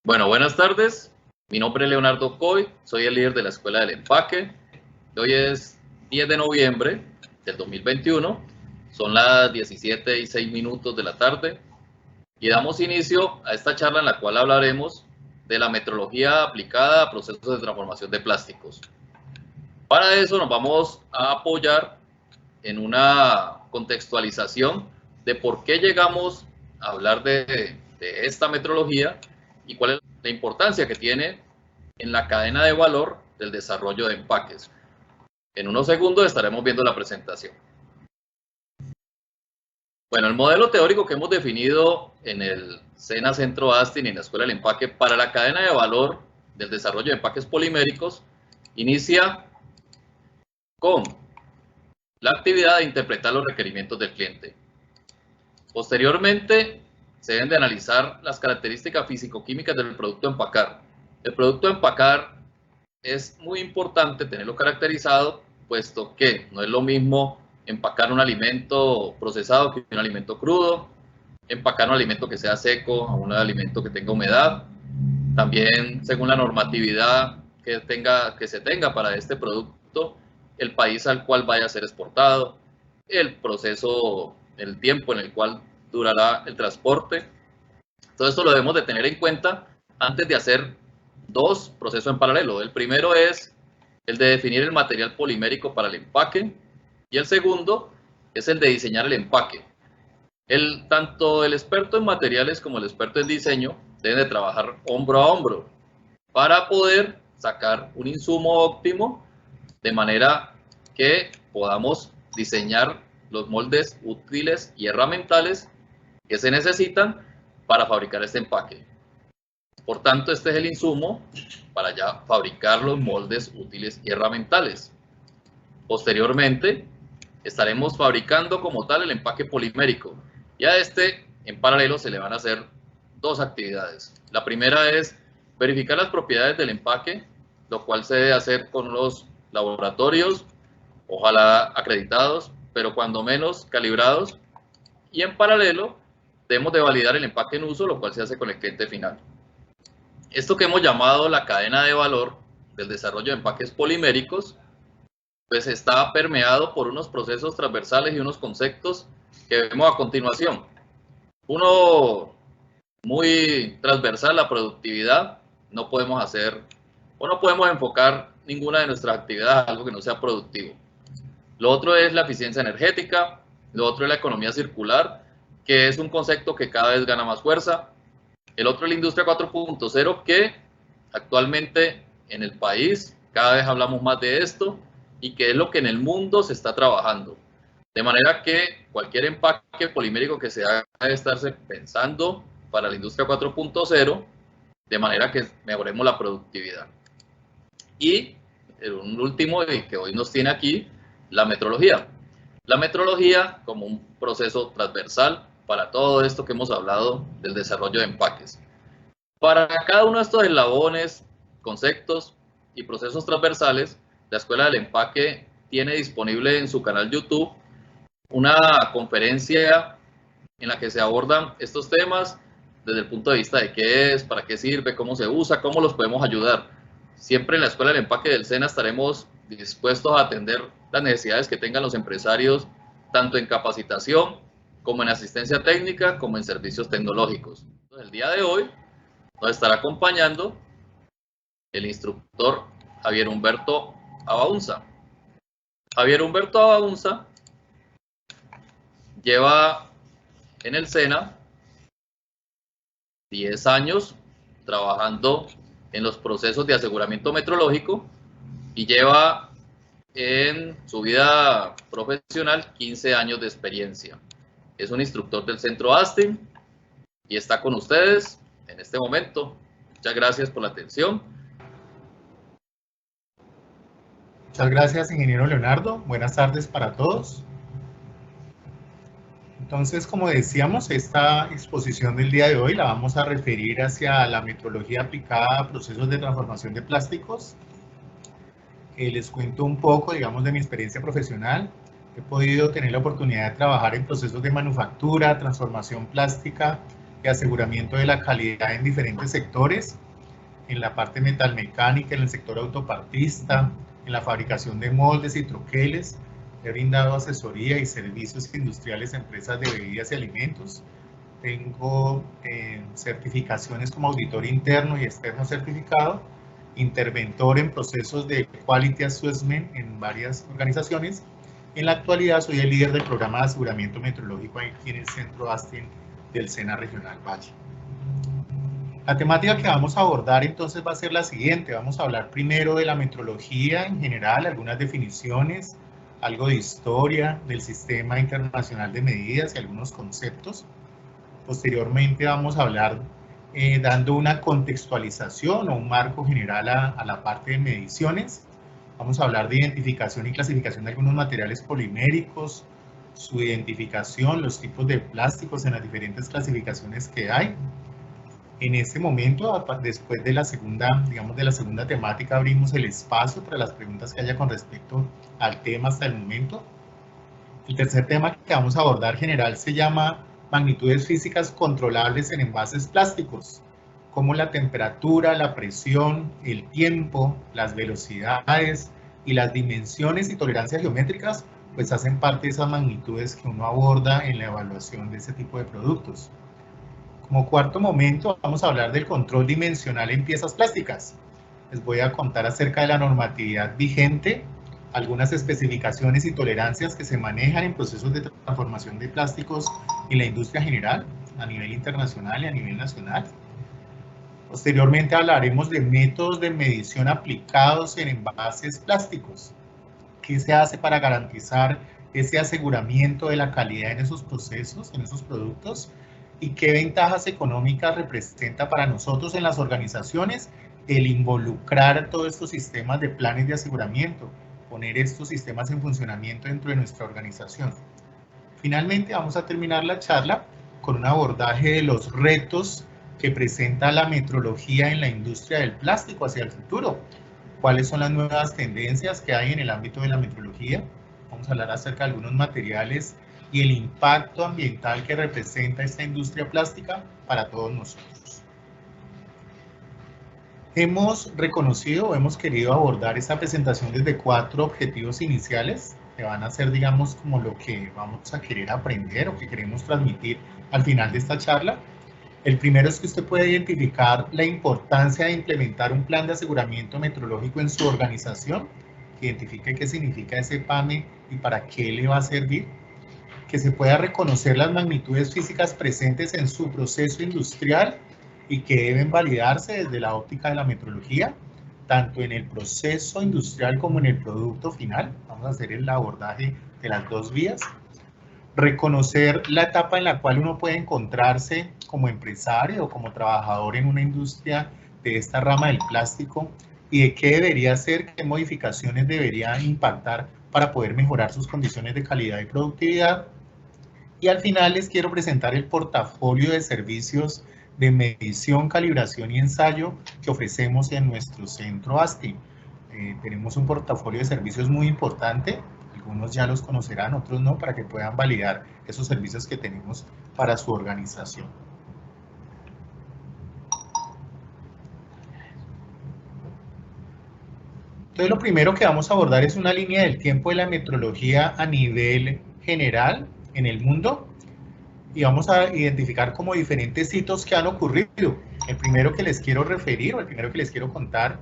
Bueno, buenas tardes. Mi nombre es Leonardo Coy, soy el líder de la Escuela del Empaque. Hoy es 10 de noviembre del 2021, son las 17:06 de la tarde y damos inicio a esta charla en la cual hablaremos de la metrología aplicada a procesos de transformación de plásticos. Para eso nos vamos a apoyar en una contextualización de por qué llegamos a hablar de esta metrología y cuál es la importancia que tiene en la cadena de valor del desarrollo de empaques. En unos segundos estaremos viendo la presentación. Bueno, el modelo teórico que hemos definido en el SENA Centro Astin y en la Escuela del Empaque para la cadena de valor del desarrollo de empaques poliméricos inicia con la actividad de interpretar los requerimientos del cliente. Posteriormente, se deben de analizar las características físico-químicas del producto a empacar. El producto a empacar es muy importante tenerlo caracterizado, puesto que no es lo mismo empacar un alimento procesado que un alimento crudo, empacar un alimento que sea seco a un alimento que tenga humedad. También, según la normatividad que se tenga para este producto, el país al cual vaya a ser exportado, el proceso, el tiempo en el cual durará el transporte. Todo esto lo debemos de tener en cuenta antes de hacer dos procesos en paralelo. El primero es el de definir el material polimérico para el empaque y el segundo es el de diseñar el empaque. Tanto el experto en materiales como el experto en diseño deben de trabajar hombro a hombro para poder sacar un insumo óptimo de manera que podamos diseñar los moldes útiles y herramientales que se necesitan para fabricar este empaque. Por tanto, este es el insumo para ya fabricar los moldes útiles y herramientales. Posteriormente, estaremos fabricando como tal el empaque polimérico. Y a este, en paralelo, se le van a hacer dos actividades. La primera es verificar las propiedades del empaque, lo cual se debe hacer con los laboratorios, ojalá acreditados, pero cuando menos calibrados. Y en paralelo, debemos de validar el empaque en uso, lo cual se hace con el cliente final. Esto que hemos llamado la cadena de valor del desarrollo de empaques poliméricos, pues está permeado por unos procesos transversales y unos conceptos que vemos a continuación. Uno muy transversal, la productividad. No podemos hacer o no podemos enfocar ninguna de nuestras actividades a algo que no sea productivo. Lo otro es la eficiencia energética, lo otro es la economía circular, que es un concepto que cada vez gana más fuerza. El otro es la industria 4.0, que actualmente en el país cada vez hablamos más de esto y que es lo que en el mundo se está trabajando. De manera que cualquier empaque polimérico que se haga debe estarse pensando para la industria 4.0, de manera que mejoremos la productividad. Y un último que hoy nos tiene aquí, la metrología. La metrología como un proceso transversal para todo esto que hemos hablado del desarrollo de empaques. Para cada uno de estos eslabones, conceptos y procesos transversales, la Escuela del Empaque tiene disponible en su canal YouTube una conferencia en la que se abordan estos temas desde el punto de vista de qué es, para qué sirve, cómo se usa, cómo los podemos ayudar. Siempre en la Escuela del Empaque del SENA estaremos dispuestos a atender las necesidades que tengan los empresarios, tanto en capacitación como en asistencia técnica, como en servicios tecnológicos. Entonces, el día de hoy nos estará acompañando el instructor Javier Humberto Abaunza. Javier Humberto Abaunza lleva en el SENA 10 años trabajando en los procesos de aseguramiento metrológico y lleva en su vida profesional 15 años de experiencia. Es un instructor del Centro Astin y está con ustedes en este momento. Muchas gracias por la atención. Muchas gracias, ingeniero Leonardo. Buenas tardes para todos. Entonces, como decíamos, esta exposición del día de hoy la vamos a referir hacia la metrología aplicada a procesos de transformación de plásticos. Les cuento un poco, digamos, de mi experiencia profesional. He podido tener la oportunidad de trabajar en procesos de manufactura, transformación plástica y aseguramiento de la calidad en diferentes sectores, en la parte metalmecánica, en el sector autopartista, en la fabricación de moldes y troqueles. He brindado asesoría y servicios industriales a empresas de bebidas y alimentos. Tengo certificaciones como auditor interno y externo certificado, interventor en procesos de Quality Assessment en varias organizaciones. En la actualidad soy el líder del programa de aseguramiento metrológico aquí en el Centro ASTIN del SENA Regional Valle. La temática que vamos a abordar entonces va a ser la siguiente. Vamos a hablar primero de la metrología en general, algunas definiciones, algo de historia del Sistema Internacional de Medidas y algunos conceptos. Posteriormente vamos a hablar dando una contextualización o un marco general a la parte de mediciones. Vamos a hablar de identificación y clasificación de algunos materiales poliméricos, su identificación, los tipos de plásticos en las diferentes clasificaciones que hay. En este momento, después de la segunda, digamos, de la segunda temática, abrimos el espacio para las preguntas que haya con respecto al tema hasta el momento. El tercer tema que vamos a abordar general se llama magnitudes físicas controlables en envases plásticos, como la temperatura, la presión, el tiempo, las velocidades y las dimensiones y tolerancias geométricas, pues hacen parte de esas magnitudes que uno aborda en la evaluación de ese tipo de productos. Como cuarto momento, vamos a hablar del control dimensional en piezas plásticas. Les voy a contar acerca de la normatividad vigente, algunas especificaciones y tolerancias que se manejan en procesos de transformación de plásticos en la industria general, a nivel internacional y a nivel nacional. Posteriormente hablaremos de métodos de medición aplicados en envases plásticos. ¿Qué se hace para garantizar ese aseguramiento de la calidad en esos procesos, en esos productos? ¿Y qué ventajas económicas representa para nosotros en las organizaciones el involucrar todos estos sistemas de planes de aseguramiento, poner estos sistemas en funcionamiento dentro de nuestra organización? Finalmente, vamos a terminar la charla con un abordaje de los retos que presenta la metrología en la industria del plástico hacia el futuro. ¿Cuáles son las nuevas tendencias que hay en el ámbito de la metrología? Vamos a hablar acerca de algunos materiales y el impacto ambiental que representa esta industria plástica para todos nosotros. Hemos reconocido o hemos querido abordar esta presentación desde 4 objetivos iniciales que van a ser, digamos, como lo que vamos a querer aprender o que queremos transmitir al final de esta charla. El primero es que usted puede identificar la importancia de implementar un plan de aseguramiento metrológico en su organización, que identifique qué significa ese PAME y para qué le va a servir. Que se pueda reconocer las magnitudes físicas presentes en su proceso industrial y que deben validarse desde la óptica de la metrología, tanto en el proceso industrial como en el producto final. Vamos a hacer el abordaje de las dos vías. Reconocer la etapa en la cual uno puede encontrarse como empresario o como trabajador en una industria de esta rama del plástico y de qué debería hacer, qué modificaciones debería impactar para poder mejorar sus condiciones de calidad y productividad. Y al final les quiero presentar el portafolio de servicios de medición, calibración y ensayo que ofrecemos en nuestro centro ASTI. Tenemos un portafolio de servicios muy importante, algunos ya los conocerán, otros no, para que puedan validar esos servicios que tenemos para su organización. Entonces, lo primero que vamos a abordar es una línea del tiempo de la metrología a nivel general en el mundo y vamos a identificar como diferentes hitos que han ocurrido. El primero que les quiero referir o el primero que les quiero contar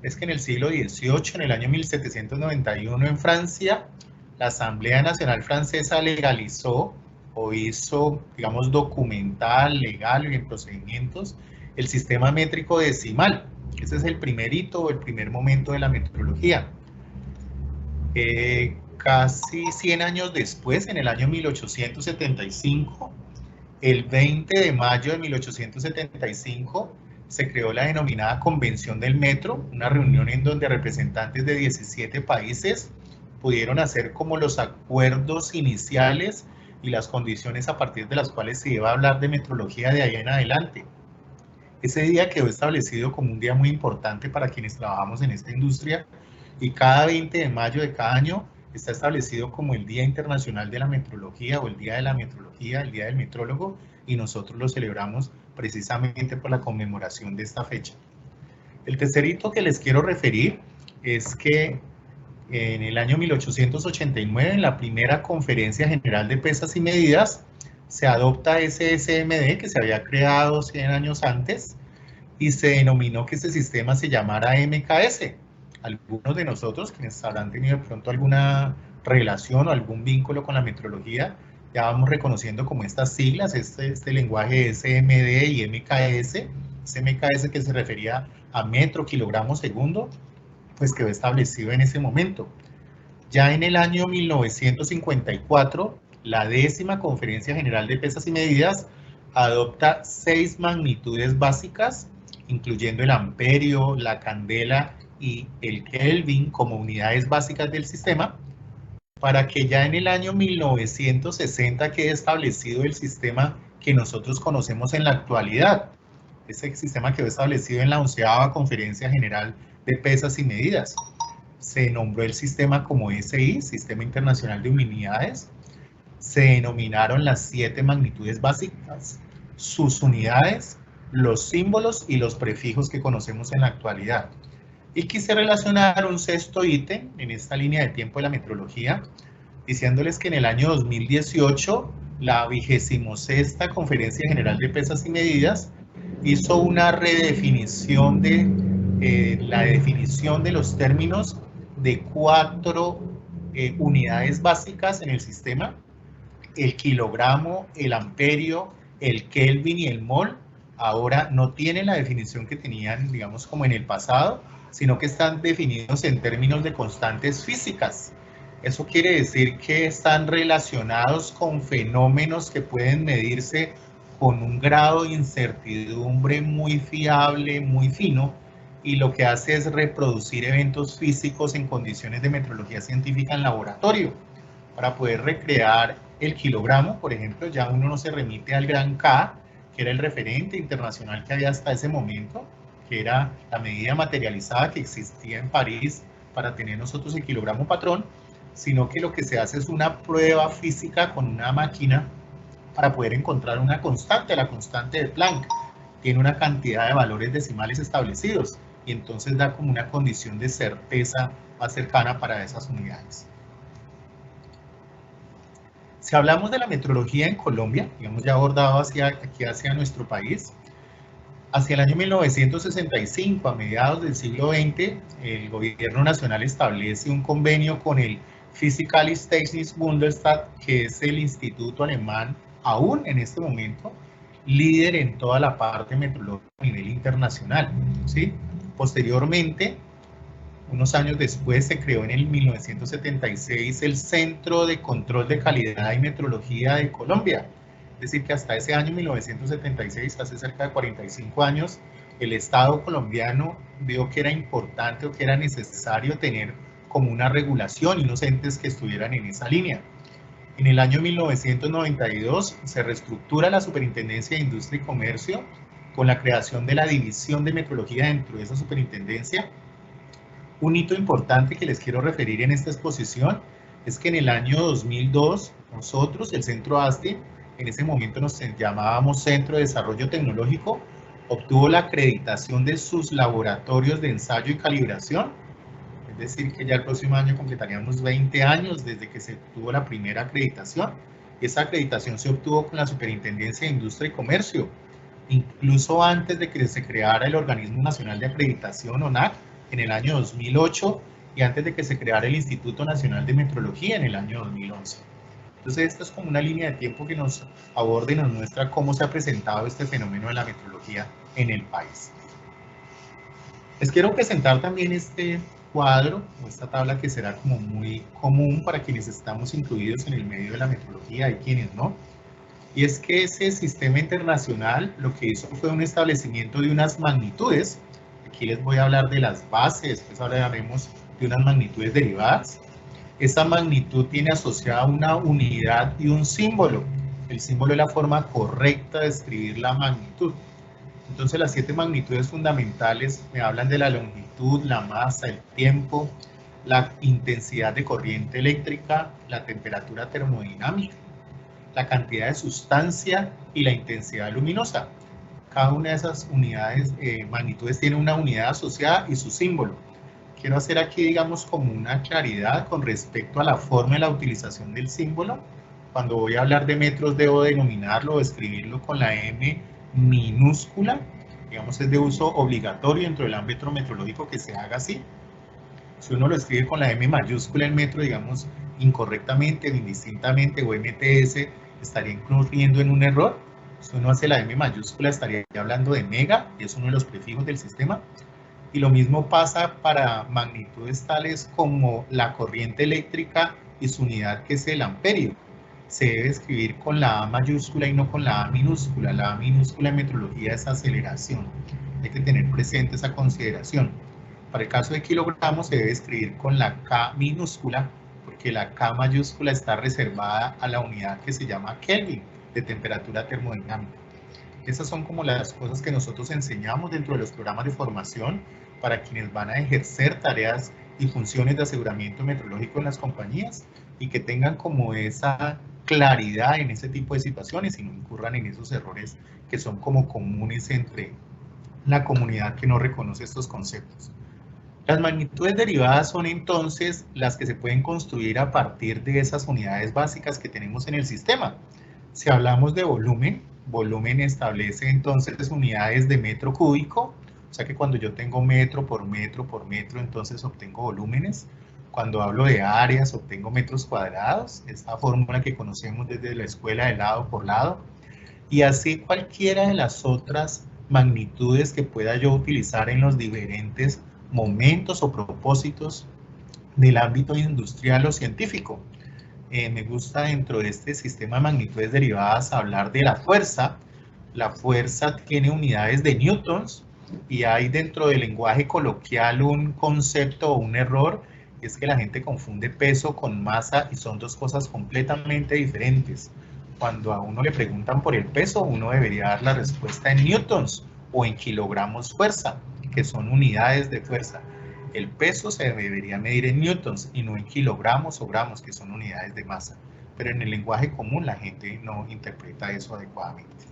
es que en el siglo XVIII, en el año 1791 en Francia, la Asamblea Nacional Francesa legalizó o hizo, digamos, documental, legal y en procedimientos el sistema métrico decimal. Ese es el primer hito o el primer momento de la metrología. Casi 100 años después, en el año 1875, el 20 de mayo de 1875, se creó la denominada Convención del Metro, una reunión en donde representantes de 17 países pudieron hacer como los acuerdos iniciales y las condiciones a partir de las cuales se iba a hablar de metrología de ahí en adelante. Ese día quedó establecido como un día muy importante para quienes trabajamos en esta industria y cada 20 de mayo de cada año está establecido como el Día Internacional de la Metrología o el Día de la Metrología, el Día del Metrólogo, y nosotros lo celebramos precisamente por la conmemoración de esta fecha. El tercer hito que les quiero referir es que en el año 1889, en la primera Conferencia General de Pesas y Medidas, se adopta ese SMD que se había creado 100 años antes y se denominó que ese sistema se llamara MKS. Algunos de nosotros, quienes habrán tenido de pronto alguna relación o algún vínculo con la metrología, ya vamos reconociendo como estas siglas, este lenguaje SMD y MKS. Ese MKS que se refería a metro, kilogramo, segundo, pues quedó establecido en ese momento. Ya en el año 1954, la 10ª Conferencia General de Pesas y Medidas adopta 6 magnitudes básicas, incluyendo el amperio, la candela y el Kelvin como unidades básicas del sistema, para que ya en el año 1960 quede establecido el sistema que nosotros conocemos en la actualidad. Ese sistema quedó establecido en la 11ª Conferencia General de Pesas y Medidas. Se nombró el sistema como SI, Sistema Internacional de Unidades. Se denominaron las 7 magnitudes básicas, sus unidades, los símbolos y los prefijos que conocemos en la actualidad. Y quise relacionar un sexto ítem en esta línea de tiempo de la metrología, diciéndoles que en el año 2018, la 26ª Conferencia General de Pesas y Medidas hizo una redefinición de la definición de los términos de 4 unidades básicas en el sistema: el kilogramo, el amperio, el Kelvin y el mol. Ahora no tienen la definición que tenían, digamos, como en el pasado, sino que están definidos en términos de constantes físicas. Eso quiere decir que están relacionados con fenómenos que pueden medirse con un grado de incertidumbre muy fiable, muy fino, y lo que hace es reproducir eventos físicos en condiciones de metrología científica en laboratorio. Para poder recrear el kilogramo, por ejemplo, ya uno no se remite al gran K, que era el referente internacional que había hasta ese momento, que era la medida materializada que existía en París para tener nosotros el kilogramo patrón, sino que lo que se hace es una prueba física con una máquina para poder encontrar una constante, la constante de Planck. Tiene una cantidad de valores decimales establecidos y entonces da como una condición de certeza más cercana para esas unidades. Si hablamos de la metrología en Colombia, digamos ya abordado aquí hacia nuestro país, hacia el año 1965, a mediados del siglo XX, el gobierno nacional establece un convenio con el Physikalisch-Technisches Bundesrat, que es el instituto alemán, aún en este momento, líder en toda la parte metrológica a nivel internacional, ¿sí? Posteriormente, unos años después, se creó en el 1976 el Centro de Control de Calidad y Metrología de Colombia. Es decir, que hasta ese año 1976, hace cerca de 45 años, el Estado colombiano vio que era importante o que era necesario tener como una regulación y unos entes que estuvieran en esa línea. En el año 1992 se reestructura la Superintendencia de Industria y Comercio con la creación de la División de Metrología dentro de esa superintendencia. Un hito importante que les quiero referir en esta exposición es que en el año 2002 nosotros, el Centro ASTE, en ese momento nos llamábamos Centro de Desarrollo Tecnológico, obtuvo la acreditación de sus laboratorios de ensayo y calibración. Es decir, que ya el próximo año completaríamos 20 años desde que se obtuvo la primera acreditación. Esa acreditación se obtuvo con la Superintendencia de Industria y Comercio, incluso antes de que se creara el Organismo Nacional de Acreditación, ONAC, en el año 2008, y antes de que se creara el Instituto Nacional de Metrología en el año 2011. Entonces, esta es como una línea de tiempo que nos aborda y nos muestra cómo se ha presentado este fenómeno de la metrología en el país. Les quiero presentar también este cuadro o esta tabla que será como muy común para quienes estamos incluidos en el medio de la metrología y quienes no. Y es que ese sistema internacional lo que hizo fue un establecimiento de unas magnitudes. Aquí les voy a hablar de las bases, después hablaremos de unas magnitudes derivadas. Esta magnitud tiene asociada una unidad y un símbolo. El símbolo es la forma correcta de escribir la magnitud. Entonces las 7 magnitudes fundamentales me hablan de la longitud, la masa, el tiempo, la intensidad de corriente eléctrica, la temperatura termodinámica, la cantidad de sustancia y la intensidad luminosa. Cada una de esas unidades, magnitudes, tiene una unidad asociada y su símbolo. Quiero hacer aquí, digamos, como una claridad con respecto a la forma de la utilización del símbolo. Cuando voy a hablar de metros, debo denominarlo o escribirlo con la M minúscula. Digamos, es de uso obligatorio dentro del ámbito metrológico que se haga así. Si uno lo escribe con la M mayúscula en metro, digamos, incorrectamente, indistintamente, o MTS, estaría incurriendo en un error. Si uno hace la M mayúscula, estaría hablando de mega, y es uno de los prefijos del sistema. Y lo mismo pasa para magnitudes tales como la corriente eléctrica y su unidad, que es el amperio. Se debe escribir con la A mayúscula y no con la A minúscula. La A minúscula en metrología es aceleración. Hay que tener presente esa consideración. Para el caso de kilogramos se debe escribir con la K minúscula, porque la K mayúscula está reservada a la unidad que se llama Kelvin, de temperatura termodinámica. Esas son como las cosas que nosotros enseñamos dentro de los programas de formación para quienes van a ejercer tareas y funciones de aseguramiento metrológico en las compañías, y que tengan como esa claridad en ese tipo de situaciones y no incurran en esos errores que son como comunes entre la comunidad que no reconoce estos conceptos. Las magnitudes derivadas son entonces las que se pueden construir a partir de esas unidades básicas que tenemos en el sistema. Si hablamos de volumen, volumen establece entonces unidades de metro cúbico, o sea que cuando yo tengo metro por metro por metro, entonces obtengo volúmenes. Cuando hablo de áreas, obtengo metros cuadrados, esta fórmula que conocemos desde la escuela de lado por lado. Y así cualquiera de las otras magnitudes que pueda yo utilizar en los diferentes momentos o propósitos del ámbito industrial o científico. Me gusta dentro de este sistema de magnitudes derivadas hablar de la fuerza. La fuerza tiene unidades de newtons, y hay dentro del lenguaje coloquial un concepto o un error, y es que la gente confunde peso con masa y son dos cosas completamente diferentes. Cuando a uno le preguntan por el peso, uno debería dar la respuesta en newtons o en kilogramos fuerza, que son unidades de fuerza. El peso se debería medir en newtons y no en kilogramos o gramos, que son unidades de masa. Pero en el lenguaje común la gente no interpreta eso adecuadamente.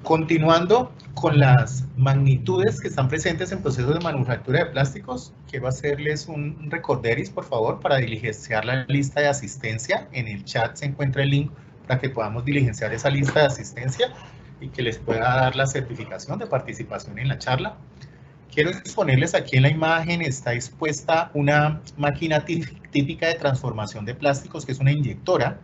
Continuando con las magnitudes que están presentes en procesos de manufactura de plásticos, quiero hacerles un recorderis, por favor, para diligenciar la lista de asistencia. En el chat se encuentra el link para que podamos diligenciar esa lista de asistencia y que les pueda dar la certificación de participación en la charla. Quiero exponerles aquí en la imagen, está expuesta una máquina típica de transformación de plásticos, que es una inyectora.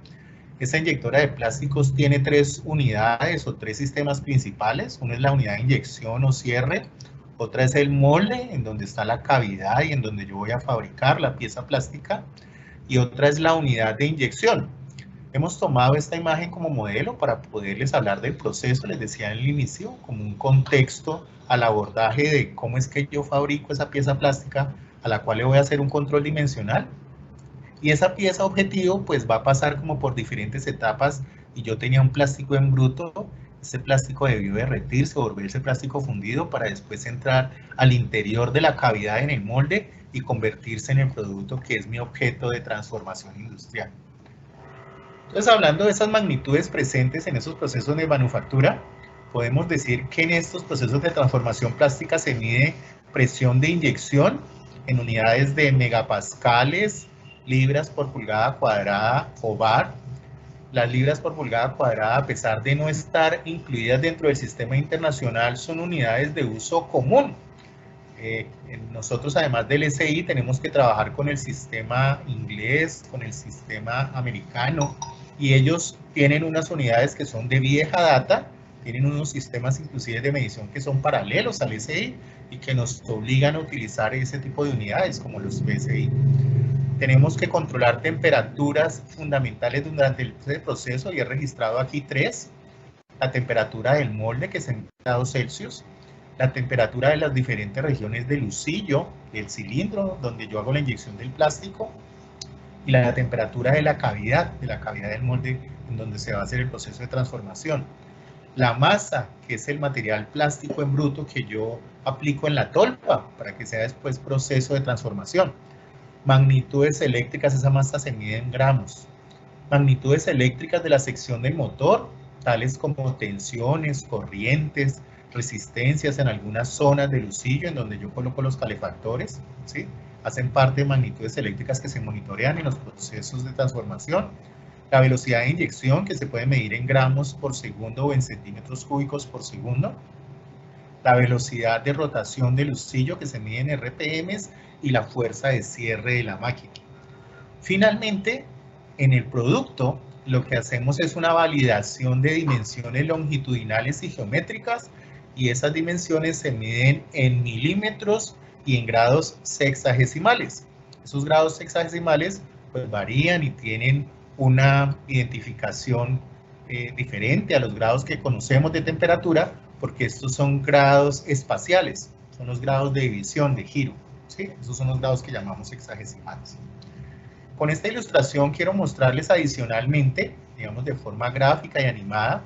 Esta inyectora de plásticos tiene tres unidades o tres sistemas principales. Uno es la unidad de inyección o cierre, otra es el molde, en donde está la cavidad y en donde yo voy a fabricar la pieza plástica, y otra es la unidad de inyección. Hemos tomado esta imagen como modelo para poderles hablar del proceso, les decía en el inicio, como un contexto al abordaje de cómo es que yo fabrico esa pieza plástica, a la cual le voy a hacer un control dimensional. Y esa pieza objetivo pues va a pasar como por diferentes etapas, y yo tenía un plástico en bruto. Ese plástico debió derretirse o volverse plástico fundido para después entrar al interior de la cavidad en el molde y convertirse en el producto que es mi objeto de transformación industrial. Entonces, hablando de esas magnitudes presentes en esos procesos de manufactura, podemos decir que en estos procesos de transformación plástica se mide presión de inyección en unidades de megapascales, libras por pulgada cuadrada o bar. Las libras por pulgada cuadrada, a pesar de no estar incluidas dentro del sistema internacional, son unidades de uso común. Nosotros, además del SI, tenemos que trabajar con el sistema inglés, con el sistema americano, y ellos tienen unas unidades que son de vieja data, tienen unos sistemas inclusive de medición que son paralelos al SI y que nos obligan a utilizar ese tipo de unidades como los PSI. Tenemos que controlar temperaturas fundamentales durante el proceso, y he registrado aquí tres: la temperatura del molde, que es en grados Celsius, la temperatura de las diferentes regiones del husillo, del cilindro donde yo hago la inyección del plástico, y la temperatura de la cavidad del molde en donde se va a hacer el proceso de transformación. la masa, que es el material plástico en bruto que yo aplico en la tolpa para que sea después proceso de transformación. Magnitudes eléctricas, esa masa se mide en gramos. Magnitudes eléctricas de la sección del motor, tales como tensiones, corrientes, resistencias en algunas zonas del husillo en donde yo coloco los calefactores, ¿sí? Hacen parte de magnitudes eléctricas que se monitorean en los procesos de transformación. La velocidad de inyección, que se puede medir en gramos por segundo o en centímetros cúbicos por segundo. La velocidad de rotación del husillo, que se mide en RPMs, y la fuerza de cierre de la máquina. Finalmente, en el producto, lo que hacemos es una validación de dimensiones longitudinales y geométricas, y esas dimensiones se miden en milímetros y en grados sexagesimales. Esos grados sexagesimales pues varían y tienen una identificación diferente a los grados que conocemos de temperatura, porque estos son grados espaciales, son los grados de división, de giro, ¿sí? Esos son los grados que llamamos sexagesimales. Con esta ilustración quiero mostrarles adicionalmente, digamos de forma gráfica y animada,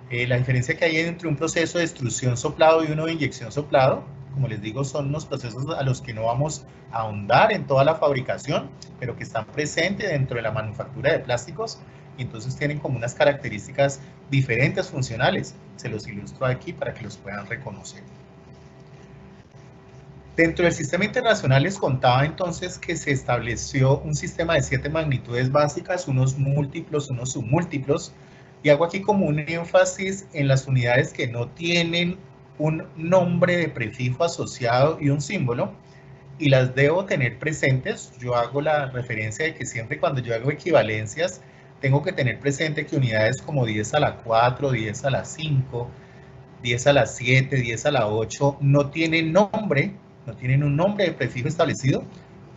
la diferencia que hay entre un proceso de extrusión soplado y uno de inyección soplado. Como les digo, son unos procesos a los que no vamos a ahondar en toda la fabricación, pero que están presentes dentro de la manufactura de plásticos, y entonces tienen como unas características diferentes funcionales. Se los ilustro aquí para que los puedan reconocer. Dentro del sistema internacional les contaba entonces que se estableció un sistema de 7 magnitudes básicas, unos múltiplos, unos submúltiplos, y hago aquí como un énfasis en las unidades que no tienen un nombre de prefijo asociado y un símbolo, y las debo tener presentes. Yo hago la referencia de que siempre cuando yo hago equivalencias, tengo que tener presente que unidades como 10 a la 4, 10 a la 5, 10 a la 7, 10 a la 8, no tienen nombre, no tienen un nombre de prefijo establecido,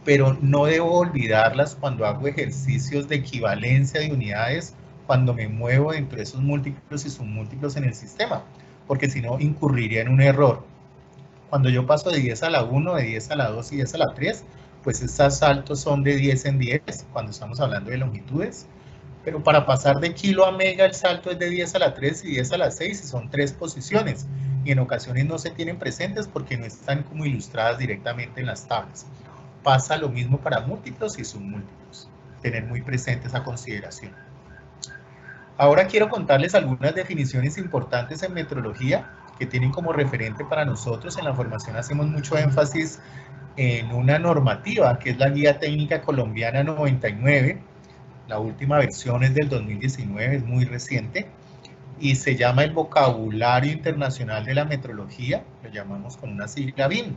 pero no debo olvidarlas cuando hago ejercicios de equivalencia de unidades, cuando me muevo dentro de esos múltiplos y submúltiplos en el sistema, porque si no incurriría en un error. Cuando yo paso de 10 a la 1, de 10 a la 2 y 10 a la 3, pues estos saltos son de 10 en 10, cuando estamos hablando de longitudes, pero para pasar de kilo a mega el salto es de 10 a la 3 y 10 a la 6, y son 3 posiciones, y en ocasiones no se tienen presentes porque no están como ilustradas directamente en las tablas. Pasa lo mismo para múltiplos y submúltiplos, tener muy presente esa consideración. Ahora quiero contarles algunas definiciones importantes en metrología que tienen como referente para nosotros. En la formación hacemos mucho énfasis en una normativa que es la Guía Técnica Colombiana 99, la última versión es del 2019, es muy reciente, y se llama el Vocabulario Internacional de la Metrología, lo llamamos con una sigla BIM.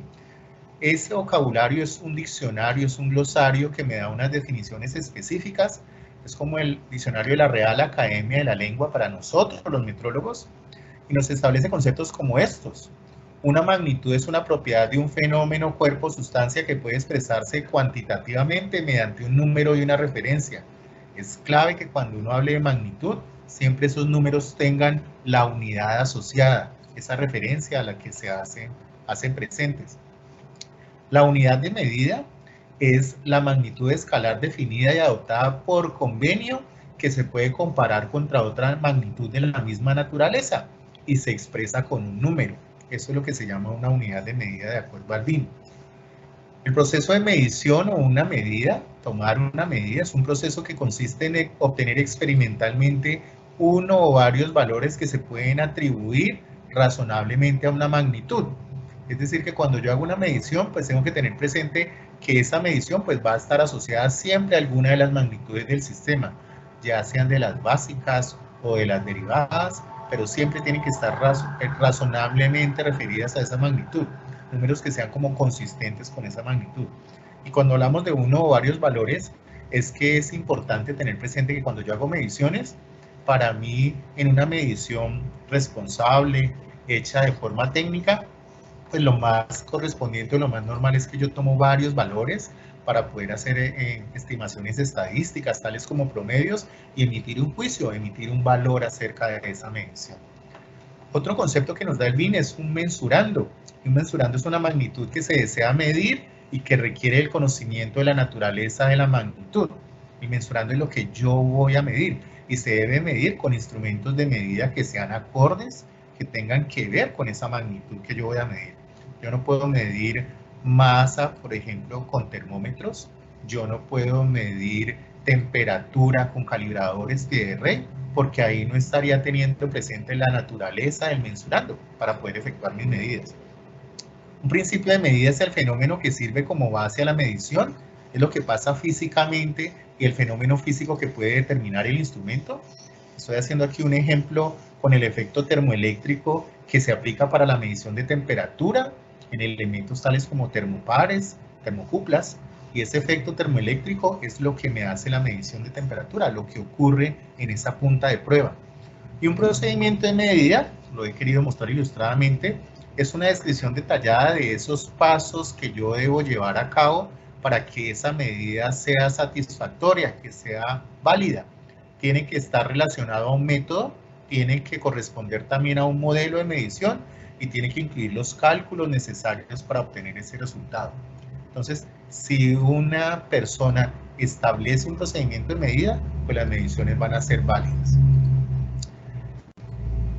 Ese vocabulario es un diccionario, es un glosario que me da unas definiciones específicas. Es como el diccionario de la Real Academia de la Lengua para nosotros, los metrólogos, y nos establece conceptos como estos. Una magnitud es una propiedad de un fenómeno, cuerpo, sustancia que puede expresarse cuantitativamente mediante un número y una referencia. Es clave que cuando uno hable de magnitud, siempre esos números tengan la unidad asociada, esa referencia a la que se hacen presentes. La unidad de medida es la magnitud escalar definida y adoptada por convenio que se puede comparar contra otra magnitud de la misma naturaleza y se expresa con un número. Eso es lo que se llama una unidad de medida de acuerdo al BIM. El proceso de medición o una medida, tomar una medida, es un proceso que consiste en obtener experimentalmente uno o varios valores que se pueden atribuir razonablemente a una magnitud. Es decir, que cuando yo hago una medición, pues tengo que tener presente que esa medición pues va a estar asociada siempre a alguna de las magnitudes del sistema, ya sean de las básicas o de las derivadas, pero siempre tienen que estar razonablemente referidas a esa magnitud, números que sean como consistentes con esa magnitud. Y cuando hablamos de uno o varios valores, es que es importante tener presente que cuando yo hago mediciones, para mí en una medición responsable, hecha de forma técnica, pues lo más correspondiente, lo más normal es que yo tomo varios valores para poder hacer estimaciones estadísticas, tales como promedios, y emitir un juicio, emitir un valor acerca de esa medición. Otro concepto que nos da el BIM es un mensurando. Un mensurando es una magnitud que se desea medir y que requiere el conocimiento de la naturaleza de la magnitud. El mensurando es lo que yo voy a medir y se debe medir con instrumentos de medida que sean acordes, que tengan que ver con esa magnitud que yo voy a medir. Yo no puedo medir masa, por ejemplo, con termómetros. Yo no puedo medir temperatura con calibradores pie de rey, porque ahí no estaría teniendo presente la naturaleza del mensurando para poder efectuar mis medidas. Un principio de medida es el fenómeno que sirve como base a la medición, es lo que pasa físicamente y el fenómeno físico que puede determinar el instrumento. Estoy haciendo aquí un ejemplo con el efecto termoeléctrico que se aplica para la medición de temperatura en elementos tales como termopares, termocuplas, y ese efecto termoeléctrico es lo que me hace la medición de temperatura, lo que ocurre en esa punta de prueba. Y un procedimiento de medida, lo he querido mostrar ilustradamente, es una descripción detallada de esos pasos que yo debo llevar a cabo para que esa medida sea satisfactoria, que sea válida. Tiene que estar relacionado a un método, tiene que corresponder también a un modelo de medición y tiene que incluir los cálculos necesarios para obtener ese resultado. Entonces, si una persona establece un procedimiento de medida, pues las mediciones van a ser válidas.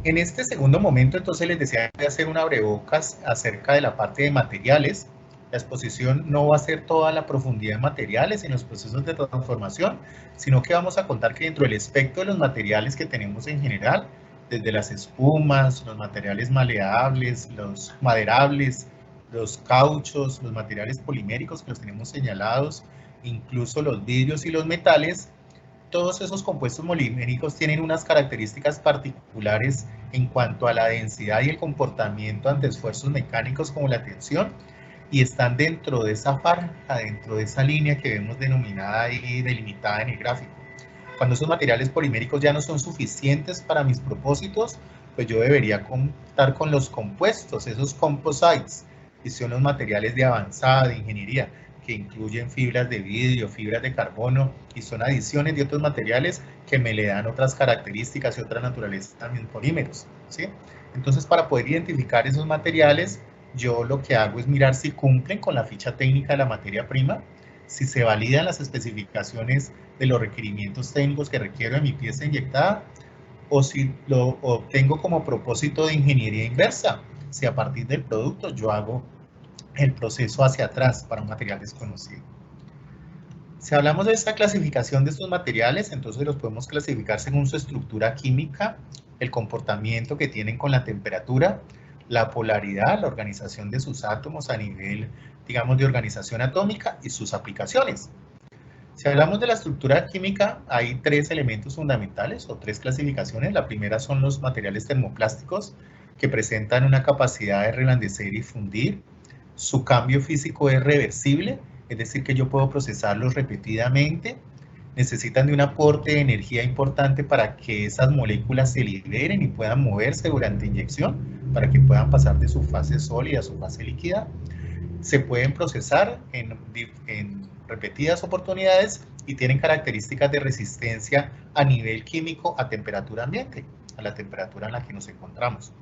En este segundo momento, entonces, les decía de hacer un abrebocas acerca de la parte de materiales. La exposición no va a ser toda la profundidad de materiales en los procesos de transformación, sino que vamos a contar que dentro del espectro de los materiales que tenemos en general, desde las espumas, los materiales maleables, los maderables, los cauchos, los materiales poliméricos que los tenemos señalados, incluso los vidrios y los metales, todos esos compuestos poliméricos tienen unas características particulares en cuanto a la densidad y el comportamiento ante esfuerzos mecánicos como la tensión, y están dentro de esa franja, dentro de esa línea que vemos denominada y delimitada en el gráfico. Cuando esos materiales poliméricos ya no son suficientes para mis propósitos, pues yo debería contar con los compuestos, esos composites, y son los materiales de avanzada de ingeniería, que incluyen fibras de vidrio, fibras de carbono, y son adiciones de otros materiales que me le dan otras características y otra naturaleza también polímeros, ¿sí? Entonces, para poder identificar esos materiales, yo lo que hago es mirar si cumplen con la ficha técnica de la materia prima, si se validan las especificaciones de los requerimientos técnicos que requiero de mi pieza inyectada, o si lo obtengo como propósito de ingeniería inversa, si a partir del producto yo hago el proceso hacia atrás para un material desconocido. Si hablamos de esta clasificación de estos materiales, entonces los podemos clasificar según su estructura química, el comportamiento que tienen con la temperatura, la polaridad, la organización de sus átomos a nivel, digamos, de organización atómica y sus aplicaciones. Si hablamos de la estructura química, hay tres elementos fundamentales o tres clasificaciones. La primera son los materiales termoplásticos, que presentan una capacidad de reblandecer y fundir. Su cambio físico es reversible, es decir, que yo puedo procesarlos repetidamente. Necesitan de un aporte de energía importante para que esas moléculas se liberen y puedan moverse durante inyección, para que puedan pasar de su fase sólida a su fase líquida. Se pueden procesar en repetidas oportunidades y tienen características de resistencia a nivel químico a temperatura ambiente, a la temperatura en la que nos encontramos.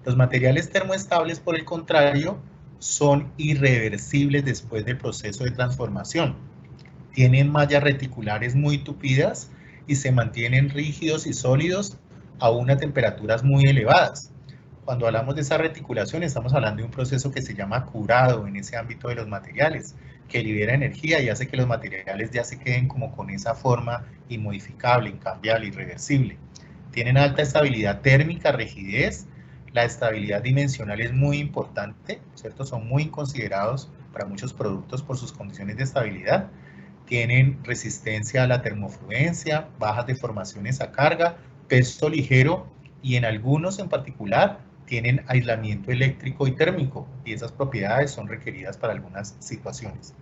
Los materiales termoestables, por el contrario, son irreversibles después del proceso de transformación. Tienen mallas reticulares muy tupidas y se mantienen rígidos y sólidos aún a temperaturas muy elevadas. Cuando hablamos de esa reticulación, estamos hablando de un proceso que se llama curado en ese ámbito de los materiales, que libera energía y hace que los materiales ya se queden como con esa forma inmodificable, incambiable, irreversible. Tienen alta estabilidad térmica, rigidez. La estabilidad dimensional es muy importante, ¿cierto? Son muy considerados para muchos productos por sus condiciones de estabilidad. Tienen resistencia a la termofluencia, bajas deformaciones a carga, peso ligero y en algunos en particular tienen aislamiento eléctrico y térmico, y esas propiedades son requeridas para algunas situaciones.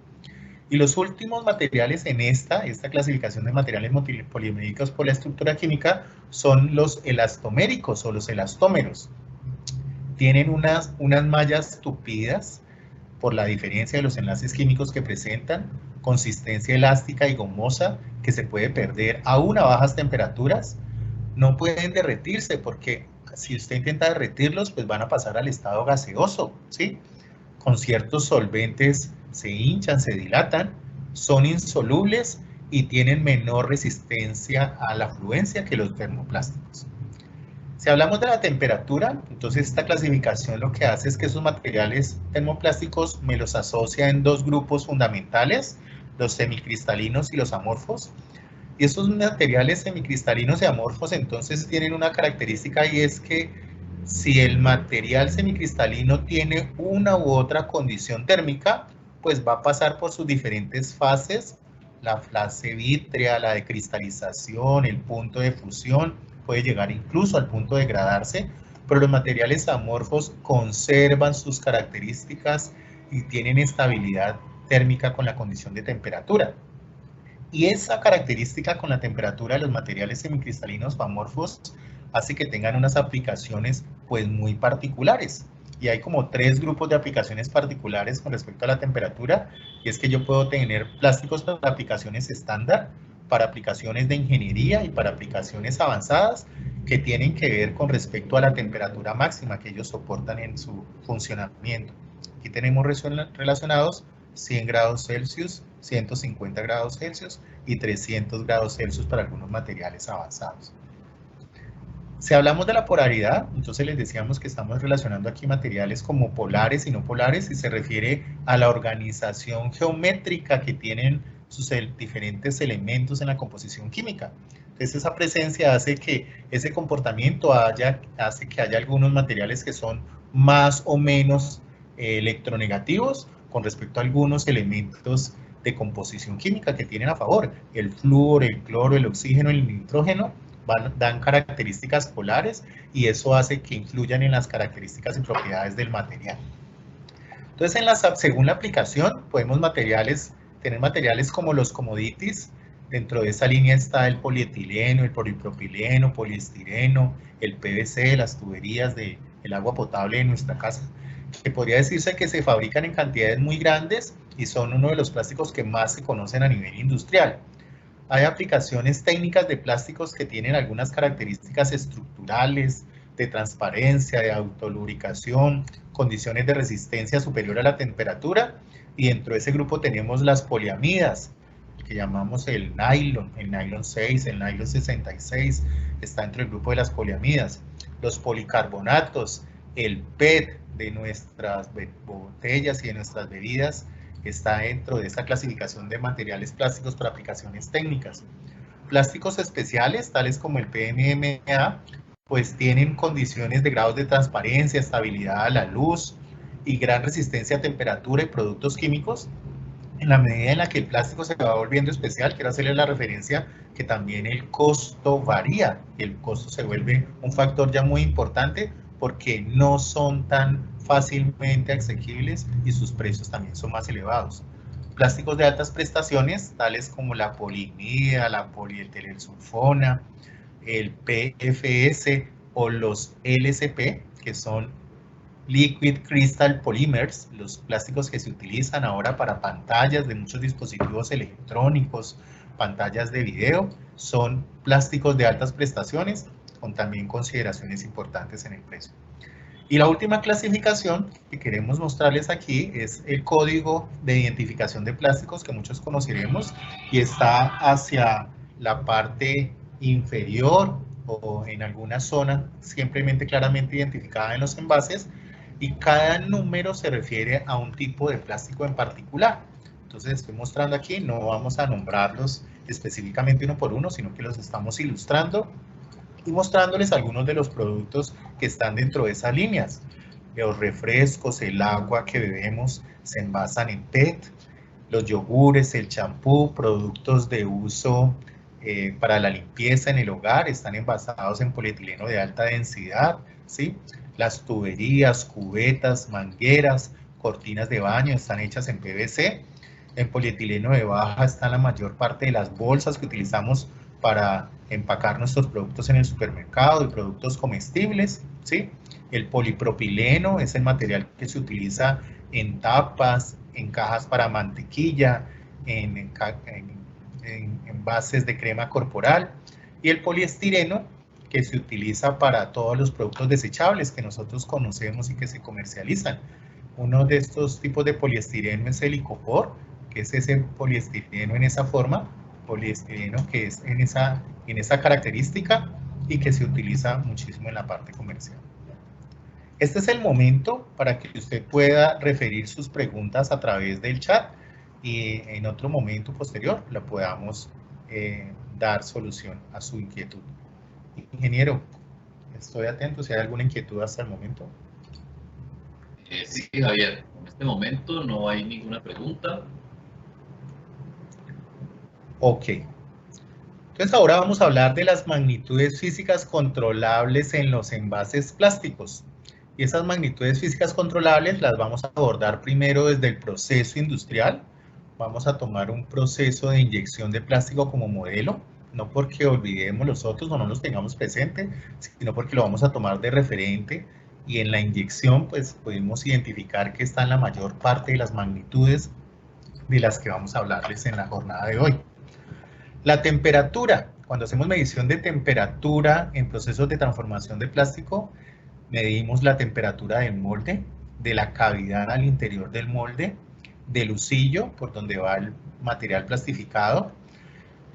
Y los últimos materiales en esta clasificación de materiales poliméricos por la estructura química son los elastoméricos o los elastómeros. Tienen unas mallas tupidas por la diferencia de los enlaces químicos que presentan, consistencia elástica y gomosa que se puede perder aún a bajas temperaturas. No pueden derretirse porque si usted intenta derretirlos, pues van a pasar al estado gaseoso, ¿sí? Con ciertos solventes se hinchan, se dilatan, son insolubles y tienen menor resistencia a la fluencia que los termoplásticos. Si hablamos de la temperatura, entonces esta clasificación lo que hace es que esos materiales termoplásticos me los asocia en dos grupos fundamentales, los semicristalinos y los amorfos. Y estos materiales semicristalinos y amorfos entonces tienen una característica, y es que si el material semicristalino tiene una u otra condición térmica, pues va a pasar por sus diferentes fases, la fase vítrea, la de cristalización, el punto de fusión, puede llegar incluso al punto de degradarse, pero los materiales amorfos conservan sus características y tienen estabilidad térmica con la condición de temperatura. Y esa característica con la temperatura de los materiales semicristalinos o amorfos hace que tengan unas aplicaciones pues muy particulares. Y hay como tres grupos de aplicaciones particulares con respecto a la temperatura, y es que yo puedo tener plásticos para aplicaciones estándar, para aplicaciones de ingeniería y para aplicaciones avanzadas que tienen que ver con respecto a la temperatura máxima que ellos soportan en su funcionamiento. Aquí tenemos relacionados 100 grados Celsius, 150 grados Celsius y 300 grados Celsius para algunos materiales avanzados. Si hablamos de la polaridad, entonces les decíamos que estamos relacionando aquí materiales como polares y no polares, y se refiere a la organización geométrica que tienen sus diferentes elementos en la composición química. Entonces esa presencia hace que ese comportamiento hace que haya algunos materiales que son más o menos electronegativos con respecto a algunos elementos de composición química que tienen a favor. El flúor, el cloro, el oxígeno, el nitrógeno dan características polares, y eso hace que influyan en las características y propiedades del material. Entonces, según la aplicación, podemos tener materiales como los commodities. Dentro de esa línea está el polietileno, el polipropileno, poliestireno, el PVC, las tuberías del agua potable de nuestra casa, que podría decirse que se fabrican en cantidades muy grandes y son uno de los plásticos que más se conocen a nivel industrial. Hay aplicaciones técnicas de plásticos que tienen algunas características estructurales, de transparencia, de autolubricación, condiciones de resistencia superior a la temperatura, y dentro de ese grupo tenemos las poliamidas, que llamamos el nylon 6, el nylon 66, está dentro del grupo de las poliamidas. Los policarbonatos, el PET de nuestras botellas y de nuestras bebidas, está dentro de esta clasificación de materiales plásticos para aplicaciones técnicas. Plásticos especiales, tales como el PMMA, pues tienen condiciones de grados de transparencia, estabilidad a la luz y gran resistencia a temperatura y productos químicos. En la medida en la que el plástico se va volviendo especial, quiero hacerle la referencia que también el costo varía, y el costo se vuelve un factor ya muy importante porque no son tan fácilmente asequibles y sus precios también son más elevados. Plásticos de altas prestaciones, tales como la polimida, la polietilenosulfona, el PFS o los LCP, que son Liquid Crystal Polymers, los plásticos que se utilizan ahora para pantallas de muchos dispositivos electrónicos, pantallas de video, son plásticos de altas prestaciones con también consideraciones importantes en el precio. Y la última clasificación que queremos mostrarles aquí es el código de identificación de plásticos, que muchos conoceremos, y está hacia la parte inferior o en alguna zona simplemente claramente identificada en los envases, y cada número se refiere a un tipo de plástico en particular. Entonces estoy mostrando aquí, no vamos a nombrarlos específicamente uno por uno, sino que los estamos ilustrando y mostrándoles algunos de los productos que están dentro de esas líneas. Los refrescos, el agua que bebemos se envasan en PET, los yogures, el champú, productos de uso para la limpieza en el hogar están envasados en polietileno de alta densidad, ¿sí? Las tuberías, cubetas, mangueras, cortinas de baño están hechas en PVC. En polietileno de baja están la mayor parte de las bolsas que utilizamos para empacar nuestros productos en el supermercado y productos comestibles, ¿sí? El polipropileno es el material que se utiliza en tapas, en cajas para mantequilla, en envases de crema corporal, y el poliestireno, que se utiliza para todos los productos desechables que nosotros conocemos y que se comercializan. Uno de estos tipos de poliestireno es el icopor, que es ese poliestireno en esa forma, poliestireno, que es en esa característica y que se utiliza muchísimo en la parte comercial. Este es el momento para que usted pueda referir sus preguntas a través del chat y en otro momento posterior la podamos dar solución a su inquietud. Ingeniero, estoy atento si hay alguna inquietud hasta el momento. Sí, Javier, en este momento no hay ninguna pregunta. Ok. Entonces ahora vamos a hablar de las magnitudes físicas controlables en los envases plásticos. Y esas magnitudes físicas controlables las vamos a abordar primero desde el proceso industrial. Vamos a tomar un proceso de inyección de plástico como modelo, no porque olvidemos los otros o no los tengamos presente, sino porque lo vamos a tomar de referente y en la inyección pues podemos identificar que están la mayor parte de las magnitudes de las que vamos a hablarles en la jornada de hoy. La temperatura, cuando hacemos medición de temperatura en procesos de transformación de plástico, medimos la temperatura del molde, de la cavidad al interior del molde, del husillo, por donde va el material plastificado,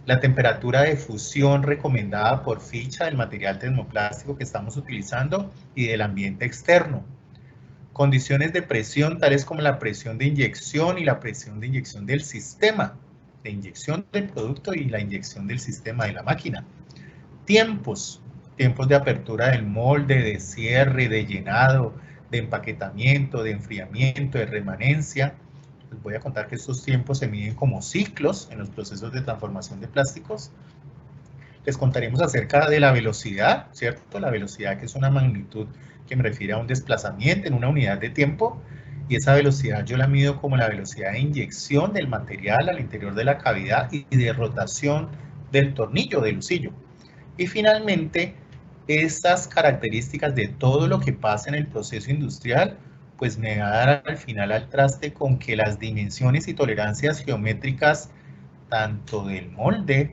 la temperatura de fusión recomendada por ficha del material termoplástico que estamos utilizando y del ambiente externo. Condiciones de presión tales como la presión de inyección y la presión de inyección del sistema de inyección del producto y la inyección del sistema de la máquina. Tiempos de apertura del molde, de cierre, de llenado, de empaquetamiento, de enfriamiento, de remanencia. Les voy a contar que estos tiempos se miden como ciclos en los procesos de transformación de plásticos. Les contaremos acerca de la velocidad, ¿cierto? La velocidad, que es una magnitud que me refiere a un desplazamiento en una unidad de tiempo, y esa velocidad yo la mido como la velocidad de inyección del material al interior de la cavidad y de rotación del tornillo, del husillo. Y finalmente, estas características de todo lo que pasa en el proceso industrial, pues me va a dar al final al traste con que las dimensiones y tolerancias geométricas tanto del molde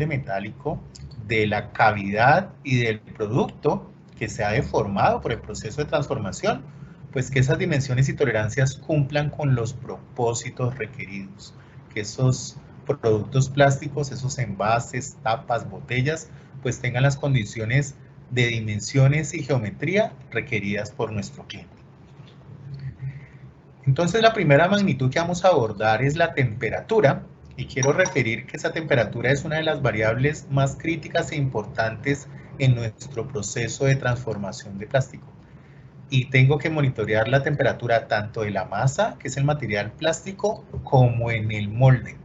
metálico, de la cavidad y del producto que se ha deformado por el proceso de transformación, pues que esas dimensiones y tolerancias cumplan con los propósitos requeridos, que esos productos plásticos, esos envases, tapas, botellas, pues tengan las condiciones de dimensiones y geometría requeridas por nuestro cliente. Entonces la primera magnitud que vamos a abordar es la temperatura, y quiero referir que esa temperatura es una de las variables más críticas e importantes en nuestro proceso de transformación de plástico. Y tengo que monitorear la temperatura tanto de la masa, que es el material plástico, como en el molde.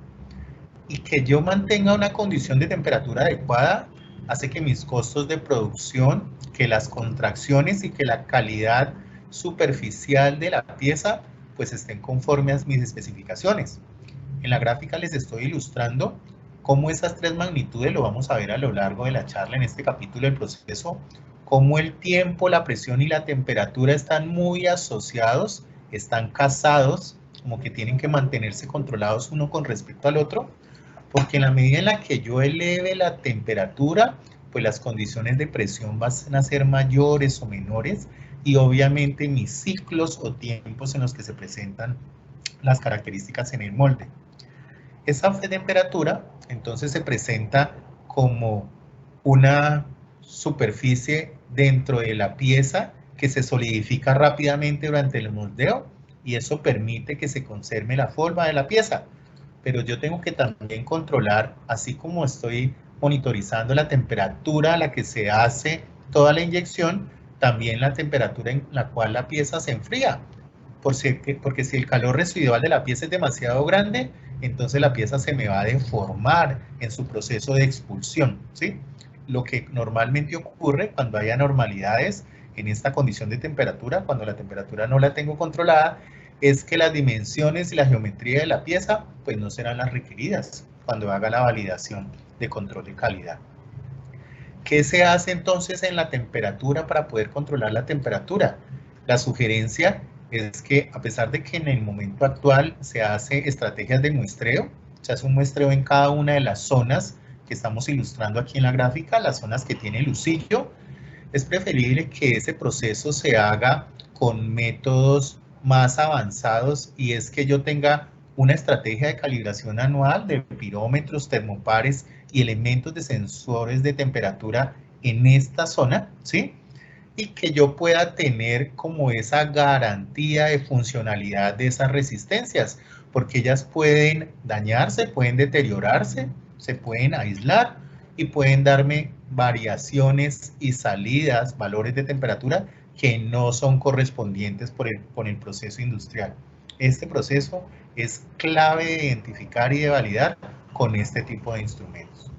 Y que yo mantenga una condición de temperatura adecuada hace que mis costos de producción, que las contracciones y que la calidad superficial de la pieza pues estén conforme a mis especificaciones. En la gráfica les estoy ilustrando cómo esas tres magnitudes, lo vamos a ver a lo largo de la charla en este capítulo del proceso, cómo el tiempo, la presión y la temperatura están muy asociados, están casados, como que tienen que mantenerse controlados uno con respecto al otro, porque en la medida en la que yo eleve la temperatura, pues las condiciones de presión van a ser mayores o menores, y obviamente mis ciclos o tiempos en los que se presentan las características en el molde. Esa temperatura entonces se presenta como una superficie dentro de la pieza que se solidifica rápidamente durante el moldeo, y eso permite que se conserve la forma de la pieza. Pero yo tengo que también controlar, así como estoy monitorizando la temperatura a la que se hace toda la inyección, también la temperatura en la cual la pieza se enfría. Porque si el calor residual de la pieza es demasiado grande, entonces la pieza se me va a deformar en su proceso de expulsión, ¿sí? Lo que normalmente ocurre cuando hay anormalidades en esta condición de temperatura, cuando la temperatura no la tengo controlada, es que las dimensiones y la geometría de la pieza pues no serán las requeridas cuando haga la validación de control de calidad. ¿Qué se hace entonces en la temperatura para poder controlar la temperatura? La sugerencia es que, a pesar de que en el momento actual se hace estrategias de muestreo, se hace un muestreo en cada una de las zonas que estamos ilustrando aquí en la gráfica, las zonas que tiene el husillo, es preferible que ese proceso se haga con métodos más avanzados, y es que yo tenga una estrategia de calibración anual de pirómetros, termopares y elementos de sensores de temperatura en esta zona, ¿sí? Y que yo pueda tener como esa garantía de funcionalidad de esas resistencias, porque ellas pueden dañarse, pueden deteriorarse, se pueden aislar y pueden darme variaciones y salidas, valores de temperatura que no son correspondientes con el proceso industrial. Este proceso es clave de identificar y de validar con este tipo de instrumentos.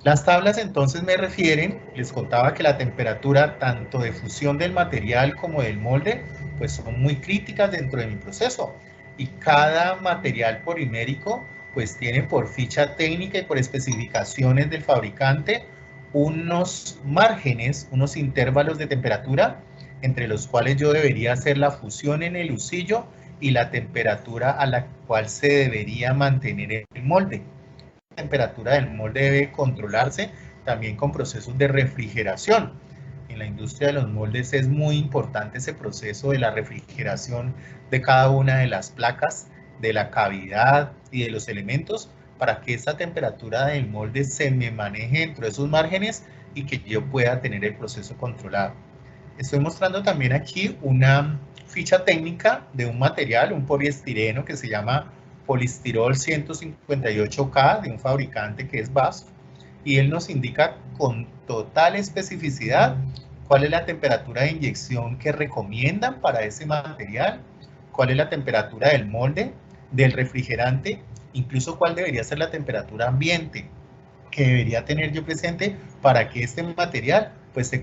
Las tablas entonces me refieren, les contaba que la temperatura tanto de fusión del material como del molde, pues son muy críticas dentro de mi proceso. Y cada material polimérico, pues tiene por ficha técnica y por especificaciones del fabricante unos márgenes, unos intervalos de temperatura, entre los cuales yo debería hacer la fusión en el husillo y la temperatura a la cual se debería mantener el molde. La temperatura del molde debe controlarse también con procesos de refrigeración. En la industria de los moldes es muy importante ese proceso de la refrigeración de cada una de las placas, de la cavidad y de los elementos, para que esa temperatura del molde se me maneje dentro de esos márgenes y que yo pueda tener el proceso controlado. Estoy mostrando también aquí una ficha técnica de un material, un poliestireno que se llama Polistirol 158K de un fabricante que es BASF, y él nos indica con total especificidad cuál es la temperatura de inyección que recomiendan para ese material, cuál es la temperatura del molde, del refrigerante, incluso cuál debería ser la temperatura ambiente que debería tener yo presente para que este material pues se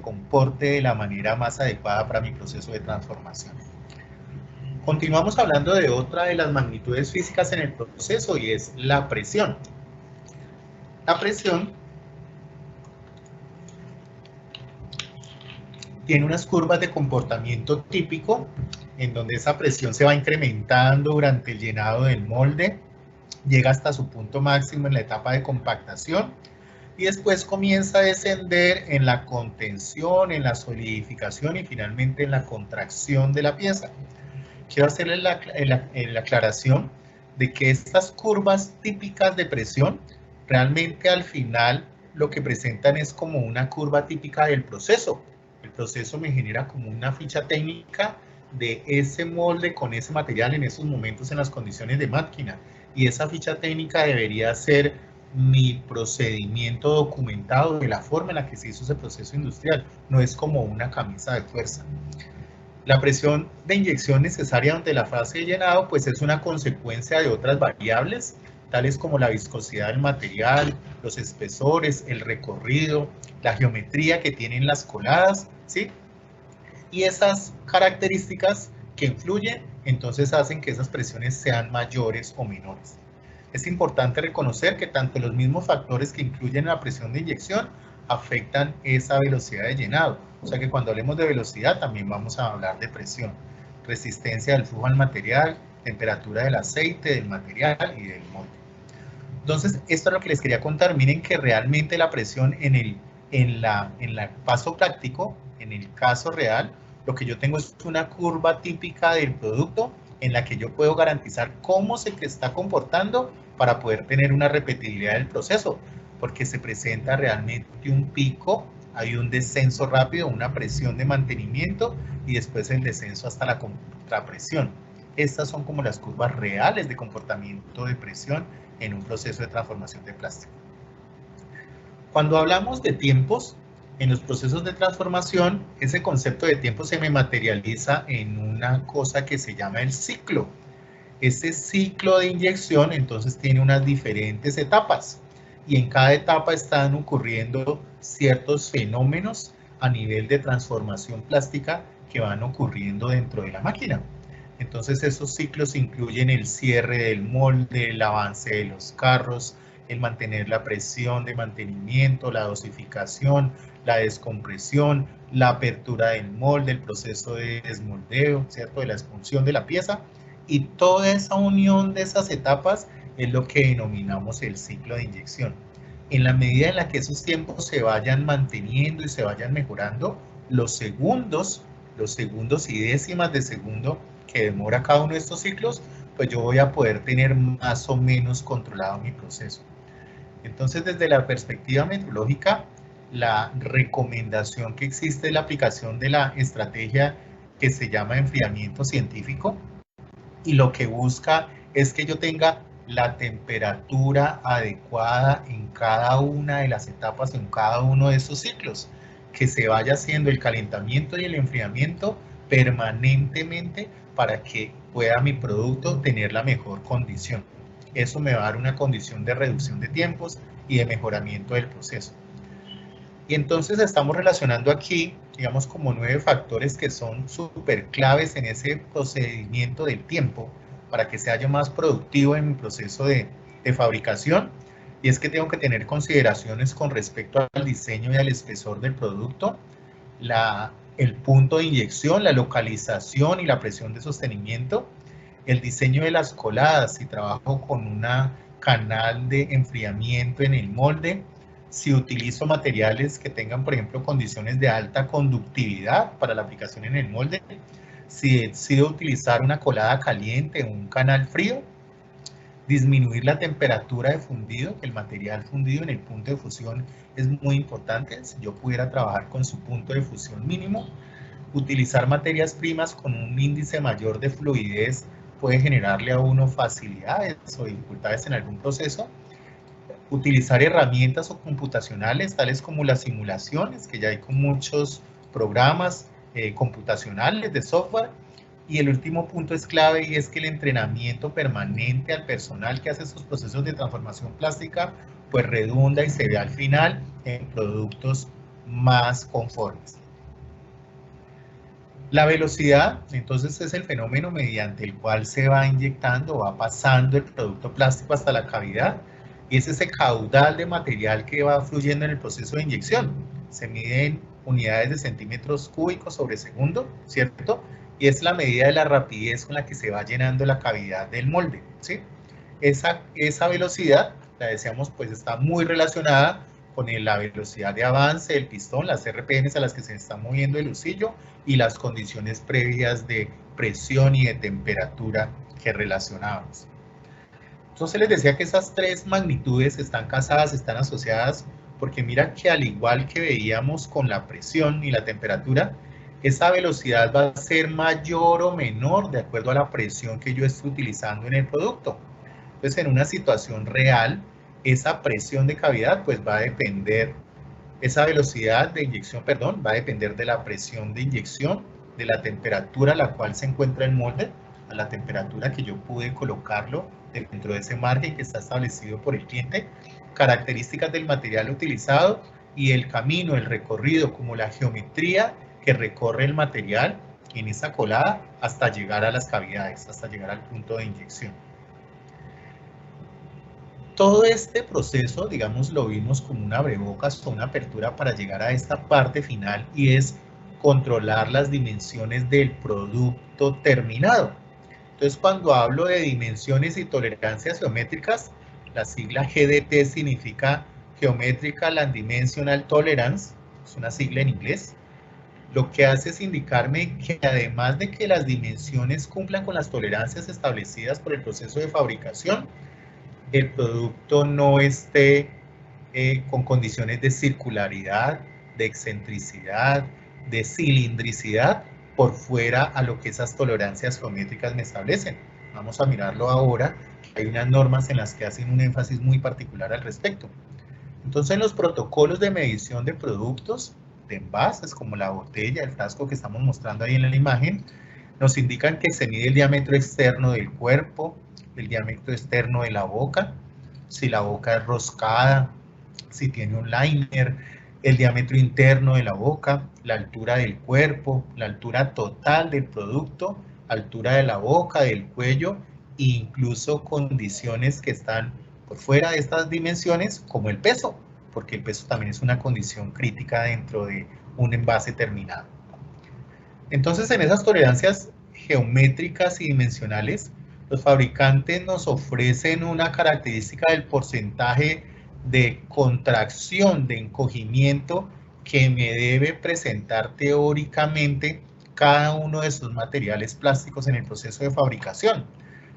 comporte de la manera más adecuada para mi proceso de transformación. Continuamos hablando de otra de las magnitudes físicas en el proceso y es la presión. La presión tiene unas curvas de comportamiento típico en donde esa presión se va incrementando durante el llenado del molde, llega hasta su punto máximo en la etapa de compactación y después comienza a descender en la contención, en la solidificación y finalmente en la contracción de la pieza. Quiero hacerles la aclaración de que estas curvas típicas de presión realmente al final lo que presentan es como una curva típica del proceso. El proceso me genera como una ficha técnica de ese molde con ese material en esos momentos en las condiciones de máquina. Y esa ficha técnica debería ser mi procedimiento documentado de la forma en la que se hizo ese proceso industrial. No es como una camisa de fuerza. La presión de inyección necesaria durante la fase de llenado pues es una consecuencia de otras variables, tales como la viscosidad del material, los espesores, el recorrido, la geometría que tienen las coladas, ¿sí? Y esas características que influyen, entonces hacen que esas presiones sean mayores o menores. Es importante reconocer que tanto los mismos factores que influyen en la presión de inyección afectan esa velocidad de llenado. O sea que cuando hablemos de velocidad también vamos a hablar de presión, resistencia del flujo al material, temperatura del aceite, del material y del molde. Entonces, esto es lo que les quería contar. Miren que realmente la presión en el paso práctico, en el caso real, lo que yo tengo es una curva típica del producto en la que yo puedo garantizar cómo se está comportando para poder tener una repetibilidad del proceso, porque se presenta realmente un pico, hay un descenso rápido, una presión de mantenimiento y después el descenso hasta la contrapresión. Estas son como las curvas reales de comportamiento de presión en un proceso de transformación de plástico. Cuando hablamos de tiempos, en los procesos de transformación, ese concepto de tiempo se me materializa en una cosa que se llama el ciclo. Ese ciclo de inyección entonces tiene unas diferentes etapas y en cada etapa están ocurriendo ciertos fenómenos a nivel de transformación plástica que van ocurriendo dentro de la máquina. Entonces esos ciclos incluyen el cierre del molde, el avance de los carros, el mantener la presión de mantenimiento, la dosificación, la descompresión, la apertura del molde, el proceso de desmoldeo, ¿cierto? De la expulsión de la pieza, y toda esa unión de esas etapas es lo que denominamos el ciclo de inyección. En la medida en la que esos tiempos se vayan manteniendo y se vayan mejorando, los segundos y décimas de segundo que demora cada uno de estos ciclos, pues yo voy a poder tener más o menos controlado mi proceso. Entonces, desde la perspectiva metrológica, la recomendación que existe es la aplicación de la estrategia que se llama enfriamiento científico, y lo que busca es que yo tenga la temperatura adecuada en cada una de las etapas, en cada uno de esos ciclos, que se vaya haciendo el calentamiento y el enfriamiento permanentemente para que pueda mi producto tener la mejor condición. Eso me va a dar una condición de reducción de tiempos y de mejoramiento del proceso. Y entonces estamos relacionando aquí, digamos, como 9 factores que son súper claves en ese procedimiento del tiempo para que sea yo más productivo en mi proceso de fabricación. Y es que tengo que tener consideraciones con respecto al diseño y al espesor del producto, el punto de inyección, la localización y la presión de sostenimiento, el diseño de las coladas, si trabajo con un canal de enfriamiento en el molde, si utilizo materiales que tengan, por ejemplo, condiciones de alta conductividad para la aplicación en el molde, si decido utilizar una colada caliente o un canal frío, disminuir la temperatura de fundido, que el material fundido en el punto de fusión es muy importante, si yo pudiera trabajar con su punto de fusión mínimo, utilizar materias primas con un índice mayor de fluidez puede generarle a uno facilidades o dificultades en algún proceso, utilizar herramientas o computacionales tales como las simulaciones, que ya hay con muchos programas computacionales de software. Y el último punto es clave, y es que el entrenamiento permanente al personal que hace esos procesos de transformación plástica pues redunda y se ve al final en productos más conformes. La velocidad, entonces, es el fenómeno mediante el cual se va inyectando, va pasando el producto plástico hasta la cavidad, y es ese caudal de material que va fluyendo en el proceso de inyección. Se mide en unidades de centímetros cúbicos sobre segundo, ¿cierto? Y es la medida de la rapidez con la que se va llenando la cavidad del molde, ¿sí? Esa velocidad, la decíamos, pues está muy relacionada con la velocidad de avance del pistón, las RPMs a las que se está moviendo el husillo y las condiciones previas de presión y de temperatura que relacionábamos. Entonces les decía que esas 3 magnitudes están casadas, están asociadas, porque mira que al igual que veíamos con la presión y la temperatura, esa velocidad va a ser mayor o menor de acuerdo a la presión que yo esté utilizando en el producto. Entonces, en una situación real, esa presión de cavidad pues va a depender, esa velocidad de inyección, perdón, va a depender de la presión de inyección, de la temperatura a la cual se encuentra el molde, a la temperatura que yo pude colocarlo dentro de ese margen que está establecido por el cliente, características del material utilizado y el camino, el recorrido, como la geometría que recorre el material en esa colada hasta llegar a las cavidades, hasta llegar al punto de inyección. Todo este proceso, digamos, lo vimos como un abrebocas o una apertura para llegar a esta parte final, y es controlar las dimensiones del producto terminado. Entonces, cuando hablo de dimensiones y tolerancias geométricas, la sigla GDT significa Geometrical and Dimensional Tolerance, es una sigla en inglés. Lo que hace es indicarme que además de que las dimensiones cumplan con las tolerancias establecidas por el proceso de fabricación, el producto no esté con condiciones de circularidad, de excentricidad, de cilindricidad por fuera a lo que esas tolerancias geométricas me establecen. Vamos a mirarlo ahora. Hay unas normas en las que hacen un énfasis muy particular al respecto. Entonces, en los protocolos de medición de productos, de envases como la botella, el frasco que estamos mostrando ahí en la imagen, nos indican que se mide el diámetro externo del cuerpo, el diámetro externo de la boca, si la boca es roscada, si tiene un liner, el diámetro interno de la boca, la altura del cuerpo, la altura total del producto, altura de la boca, del cuello, e incluso condiciones que están por fuera de estas dimensiones, como el peso, porque el peso también es una condición crítica dentro de un envase terminado. Entonces, en esas tolerancias geométricas y dimensionales, los fabricantes nos ofrecen una característica del porcentaje de contracción, de encogimiento que me debe presentar teóricamente cada uno de estos materiales plásticos en el proceso de fabricación.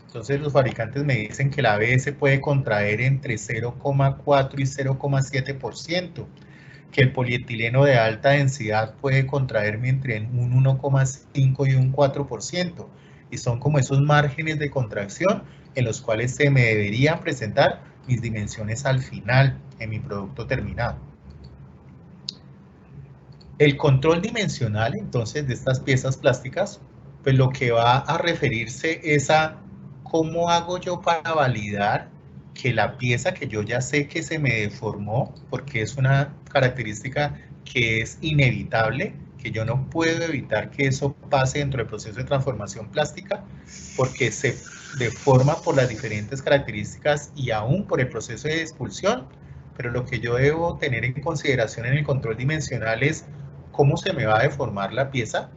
Entonces los fabricantes me dicen que la ABS puede contraer entre 0,4 y 0,7%, que el polietileno de alta densidad puede contraerme entre un 1,5 y un 4%, y son como esos márgenes de contracción en los cuales se me deberían presentar mis dimensiones al final en mi producto terminado. El control dimensional, entonces, de estas piezas plásticas, pues lo que va a referirse es a cómo hago yo para validar que la pieza que yo ya sé que se me deformó, porque es una característica que es inevitable, que yo no puedo evitar que eso pase dentro del proceso de transformación plástica, porque se deforma por las diferentes características y aún por el proceso de expulsión, pero lo que yo debo tener en consideración en el control dimensional es cómo se me va a deformar la pieza,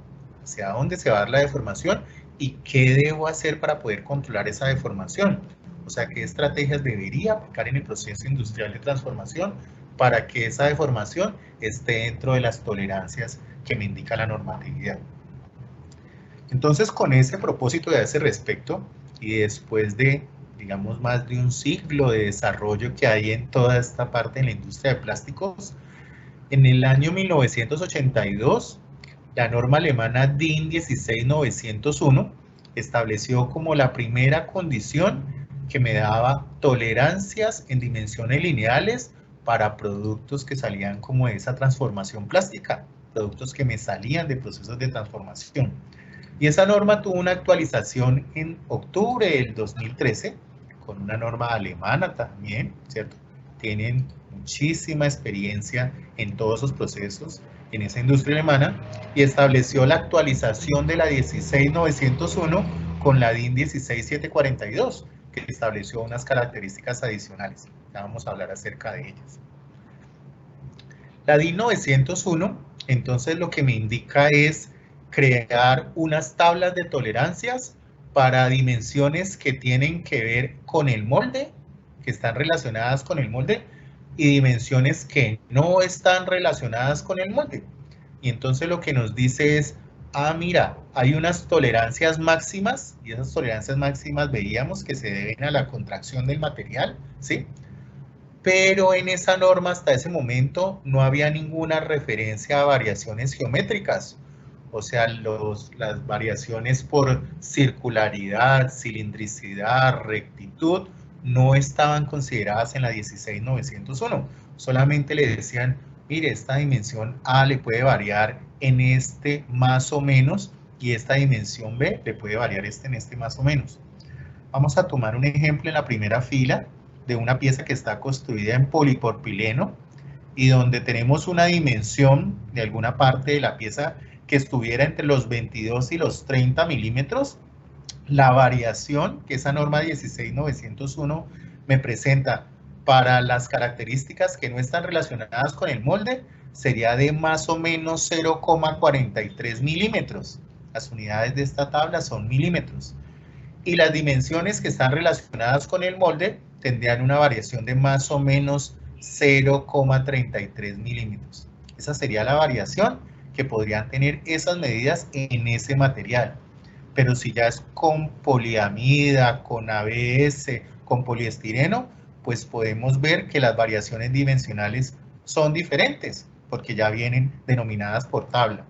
hacia dónde se va a dar la deformación y qué debo hacer para poder controlar esa deformación. O sea, qué estrategias debería aplicar en el proceso industrial de transformación para que esa deformación esté dentro de las tolerancias que me indica la normatividad. Entonces, con ese propósito y a ese respecto, y después de, digamos, más de un siglo de desarrollo que hay en toda esta parte de la industria de plásticos, en el año 1982, la norma alemana DIN 16901 estableció como la primera condición que me daba tolerancias en dimensiones lineales para productos que salían como de esa transformación plástica, productos que me salían de procesos de transformación. Y esa norma tuvo una actualización en octubre del 2013, con una norma alemana también, ¿cierto? Tienen muchísima experiencia en todos esos procesos en esa industria alemana y estableció la actualización de la 16901 con la DIN 16742, que estableció unas características adicionales. Ya vamos a hablar acerca de ellas. La DIN 901, entonces lo que me indica es crear unas tablas de tolerancias para dimensiones que tienen que ver con el molde, que están relacionadas con el molde, y dimensiones que no están relacionadas con el molde. Y entonces lo que nos dice es, mira, hay unas tolerancias máximas, y esas tolerancias máximas veíamos que se deben a la contracción del material, ¿sí? Pero en esa norma hasta ese momento no había ninguna referencia a variaciones geométricas, o sea, las variaciones por circularidad, cilindricidad, rectitud, no estaban consideradas en la 16901, solamente le decían, mire, esta dimensión A le puede variar en este más o menos, y esta dimensión B le puede variar en este más o menos. Vamos a tomar un ejemplo en la primera fila de una pieza que está construida en polipropileno y donde tenemos una dimensión de alguna parte de la pieza que estuviera entre los 22 y los 30 milímetros. La variación que esa norma 16901 me presenta para las características que no están relacionadas con el molde sería de más o menos 0,43 milímetros. Las unidades de esta tabla son milímetros. Y las dimensiones que están relacionadas con el molde tendrían una variación de más o menos 0,33 milímetros. Esa sería la variación que podrían tener esas medidas en ese material. Pero si ya es con poliamida, con ABS, con poliestireno, pues podemos ver que las variaciones dimensionales son diferentes, porque ya vienen denominadas por tabla.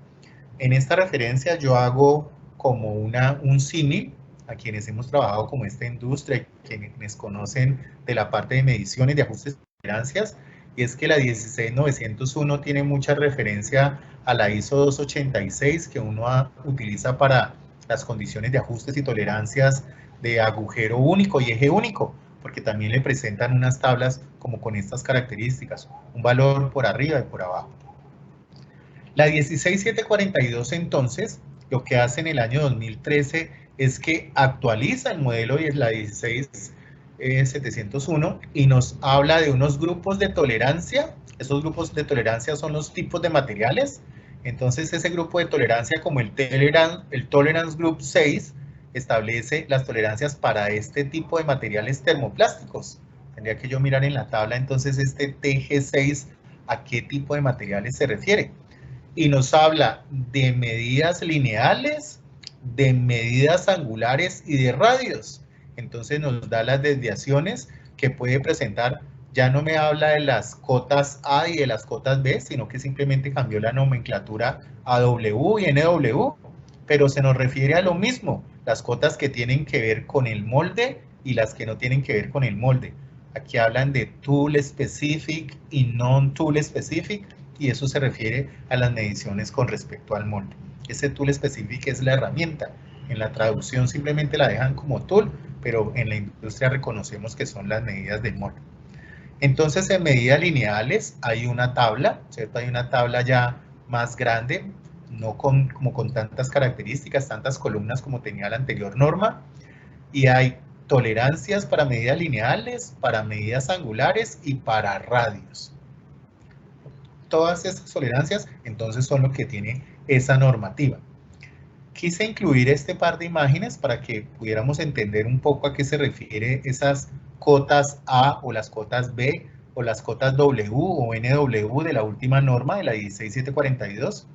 En esta referencia yo hago como un símil a quienes hemos trabajado como esta industria, quienes conocen de la parte de mediciones de ajustes de tolerancias, y es que la 16901 tiene mucha referencia a la ISO 286 que uno utiliza para las condiciones de ajustes y tolerancias de agujero único y eje único, porque también le presentan unas tablas como con estas características, un valor por arriba y por abajo. La 16742 entonces, lo que hace en el año 2013 es que actualiza el modelo y es la 16701 y nos habla de unos grupos de tolerancia. Esos grupos de tolerancia son los tipos de materiales. Entonces ese grupo de tolerancia, como el Tolerance Group 6, establece las tolerancias para este tipo de materiales termoplásticos. Tendría que yo mirar en la tabla entonces este TG6 a qué tipo de materiales se refiere. Y nos habla de medidas lineales, de medidas angulares y de radios. Entonces nos da las desviaciones que puede presentar. Ya no me habla de las cotas A y de las cotas B, sino que simplemente cambió la nomenclatura a W y NW, pero se nos refiere a lo mismo, las cotas que tienen que ver con el molde y las que no tienen que ver con el molde. Aquí hablan de tool specific y non-tool specific, y eso se refiere a las mediciones con respecto al molde. Ese tool specific es la herramienta. En la traducción simplemente la dejan como tool, pero en la industria reconocemos que son las medidas del molde. Entonces, en medidas lineales hay una tabla, ¿cierto? Hay una tabla ya más grande, no como con tantas características, tantas columnas como tenía la anterior norma, y hay tolerancias para medidas lineales, para medidas angulares y para radios. Todas estas tolerancias, entonces, son lo que tiene esa normativa. Quise incluir este par de imágenes para que pudiéramos entender un poco a qué se refiere esas cotas A o las cotas B o las cotas W o NW de la última norma de la 16742.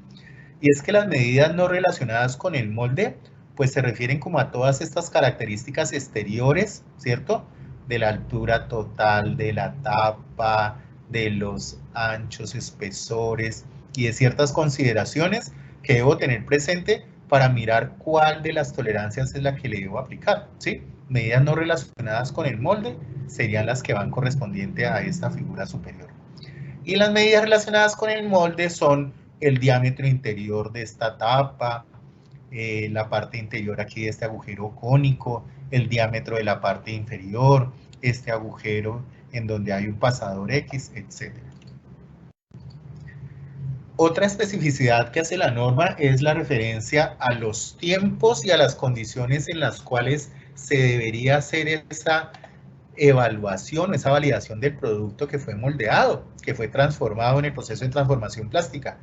Y es que las medidas no relacionadas con el molde pues se refieren como a todas estas características exteriores, ¿cierto? De la altura total, de la tapa, de los anchos, espesores y de ciertas consideraciones que debo tener presente para mirar cuál de las tolerancias es la que le debo aplicar, ¿sí? Medidas no relacionadas con el molde serían las que van correspondiente a esta figura superior. Y las medidas relacionadas con el molde son el diámetro interior de esta tapa, la parte interior aquí de este agujero cónico, el diámetro de la parte inferior, este agujero en donde hay un pasador X, etc. Otra especificidad que hace la norma es la referencia a los tiempos y a las condiciones en las cuales se debería hacer esa evaluación, esa validación del producto que fue moldeado, que fue transformado en el proceso de transformación plástica.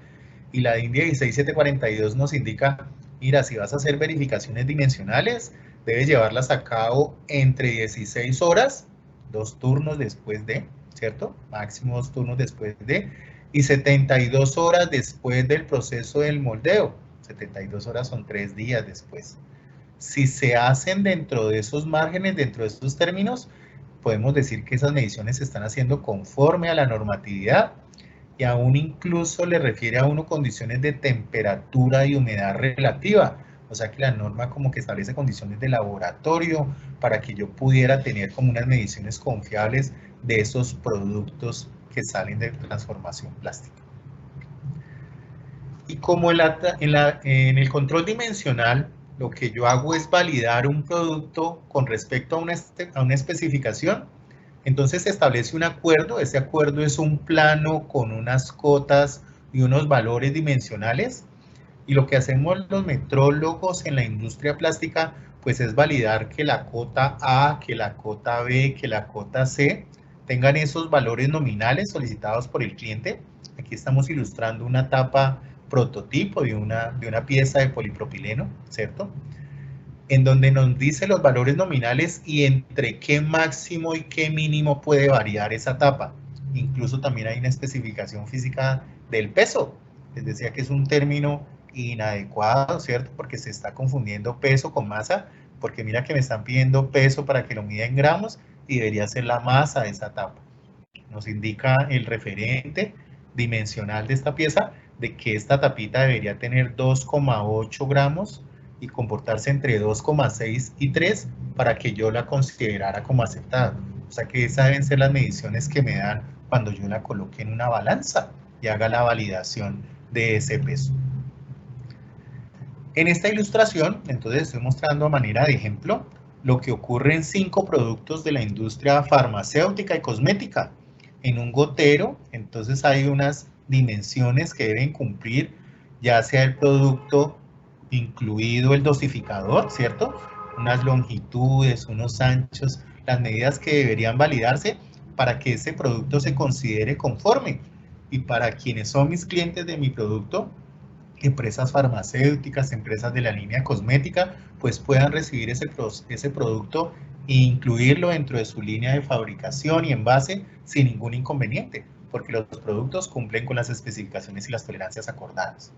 Y la DIN 16742 nos indica, mira, si vas a hacer verificaciones dimensionales, debes llevarlas a cabo entre 16 horas, 2 turnos después de, ¿cierto? Máximo 2 turnos después de, y 72 horas después del proceso del moldeo. 72 horas son 3 días después. Si se hacen dentro de esos márgenes, dentro de esos términos, podemos decir que esas mediciones se están haciendo conforme a la normatividad y aún incluso le refiere a uno condiciones de temperatura y humedad relativa. O sea que la norma como que establece condiciones de laboratorio para que yo pudiera tener como unas mediciones confiables de esos productos que salen de transformación plástica. Y como en el control dimensional, lo que yo hago es validar un producto con respecto a una especificación, entonces se establece un acuerdo. Ese acuerdo es un plano con unas cotas y unos valores dimensionales, y lo que hacemos los metrólogos en la industria plástica pues es validar que la cota A, que la cota B, que la cota C tengan esos valores nominales solicitados por el cliente. Aquí estamos ilustrando una tapa prototipo de una pieza de polipropileno, ¿cierto? En donde nos dice los valores nominales y entre qué máximo y qué mínimo puede variar esa tapa. Incluso también hay una especificación física del peso. Les decía que es un término inadecuado, ¿cierto? Porque se está confundiendo peso con masa, porque mira que me están pidiendo peso para que lo mida en gramos y debería ser la masa de esa tapa. Nos indica el referente dimensional de esta pieza de que esta tapita debería tener 2,8 gramos y comportarse entre 2,6 y 3 para que yo la considerara como aceptada. O sea que esas deben ser las mediciones que me dan cuando yo la coloque en una balanza y haga la validación de ese peso. En esta ilustración, entonces, estoy mostrando a manera de ejemplo lo que ocurre en 5 productos de la industria farmacéutica y cosmética. En un gotero, entonces hay unas dimensiones que deben cumplir, ya sea el producto incluido el dosificador, ¿cierto? Unas longitudes, unos anchos, las medidas que deberían validarse para que ese producto se considere conforme. Y para quienes son mis clientes de mi producto, empresas farmacéuticas, empresas de la línea cosmética, pues puedan recibir ese producto e incluirlo dentro de su línea de fabricación y envase sin ningún inconveniente, porque los productos cumplen con las especificaciones y las tolerancias acordadas.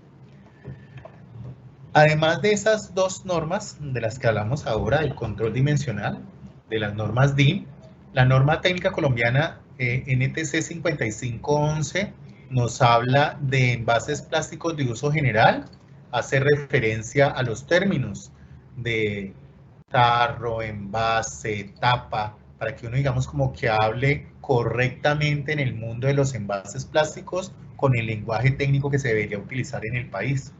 Además de esas dos normas de las que hablamos ahora, el control dimensional de las normas DIN. La norma técnica colombiana NTC 5511 nos habla de envases plásticos de uso general, hace referencia a los términos de tarro, envase, tapa, para que uno digamos como que hable correctamente en el mundo de los envases plásticos con el lenguaje técnico que se debería utilizar en el país.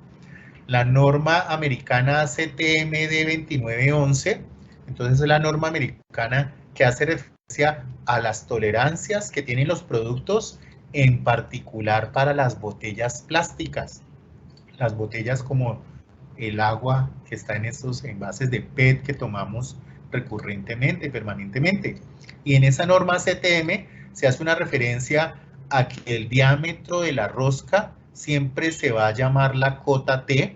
La norma americana ACTMD 2911, entonces es la norma americana que hace referencia a las tolerancias que tienen los productos, en particular para las botellas plásticas. Las botellas como el agua que está en estos envases de PET que tomamos recurrentemente, permanentemente. Y en esa norma ACTM se hace una referencia a que el diámetro de la rosca siempre se va a llamar la cota T,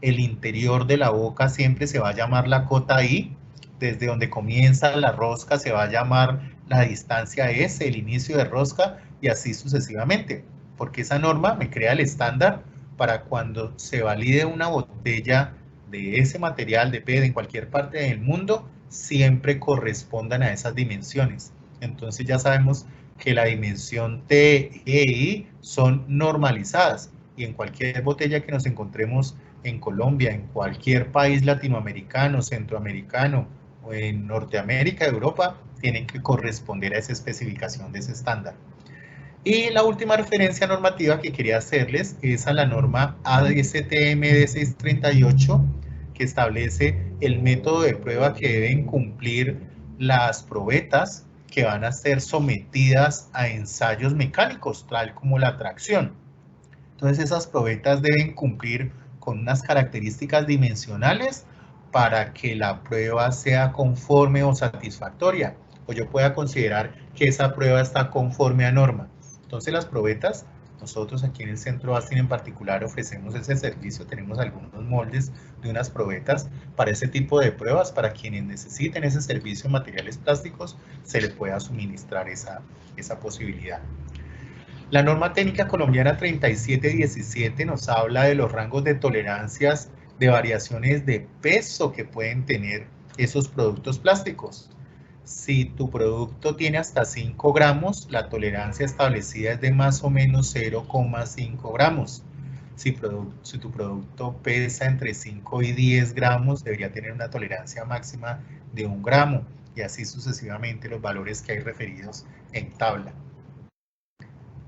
el interior de la boca siempre se va a llamar la cota I, desde donde comienza la rosca se va a llamar la distancia S, el inicio de rosca, y así sucesivamente, porque esa norma me crea el estándar para cuando se valide una botella de ese material de PET en cualquier parte del mundo, siempre correspondan a esas dimensiones. Entonces ya sabemos que la dimensión T e I son normalizadas, y en cualquier botella que nos encontremos en Colombia, en cualquier país latinoamericano, centroamericano o en Norteamérica, Europa, tienen que corresponder a esa especificación de ese estándar. Y la última referencia normativa que quería hacerles es a la norma ASTM 638, que establece el método de prueba que deben cumplir las probetas que van a ser sometidas a ensayos mecánicos, tal como la tracción. Entonces esas probetas deben cumplir con unas características dimensionales para que la prueba sea conforme o satisfactoria, o yo pueda considerar que esa prueba está conforme a norma. Entonces las probetas, nosotros aquí en el Centro ASTIN en particular ofrecemos ese servicio, tenemos algunos moldes de unas probetas para ese tipo de pruebas, para quienes necesiten ese servicio en materiales plásticos, se les pueda suministrar esa posibilidad. La norma técnica colombiana 3717 nos habla de los rangos de tolerancias de variaciones de peso que pueden tener esos productos plásticos. Si tu producto tiene hasta 5 gramos, la tolerancia establecida es de más o menos 0,5 gramos. Si tu producto pesa entre 5 y 10 gramos, debería tener una tolerancia máxima de 1 gramo, y así sucesivamente los valores que hay referidos en tabla.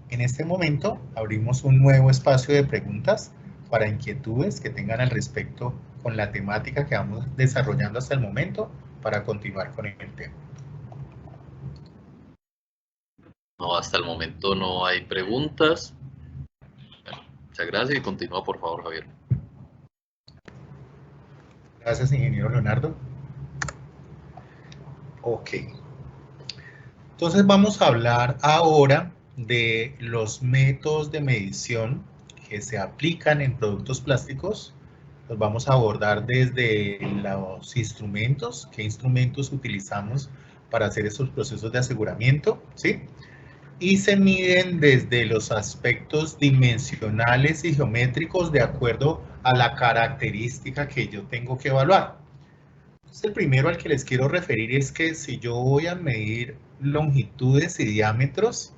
En este momento abrimos un nuevo espacio de preguntas para inquietudes que tengan al respecto con la temática que vamos desarrollando hasta el momento para continuar con el tema. No, hasta el momento no hay preguntas. Bueno, muchas gracias y continúa por favor, Javier. Gracias, ingeniero Leonardo. Ok. Entonces vamos a hablar ahora de los métodos de medición que se aplican en productos plásticos. Los vamos a abordar desde los instrumentos, qué instrumentos utilizamos para hacer esos procesos de aseguramiento, ¿sí? Y se miden desde los aspectos dimensionales y geométricos de acuerdo a la característica que yo tengo que evaluar. Entonces, el primero al que les quiero referir es que si yo voy a medir longitudes y diámetros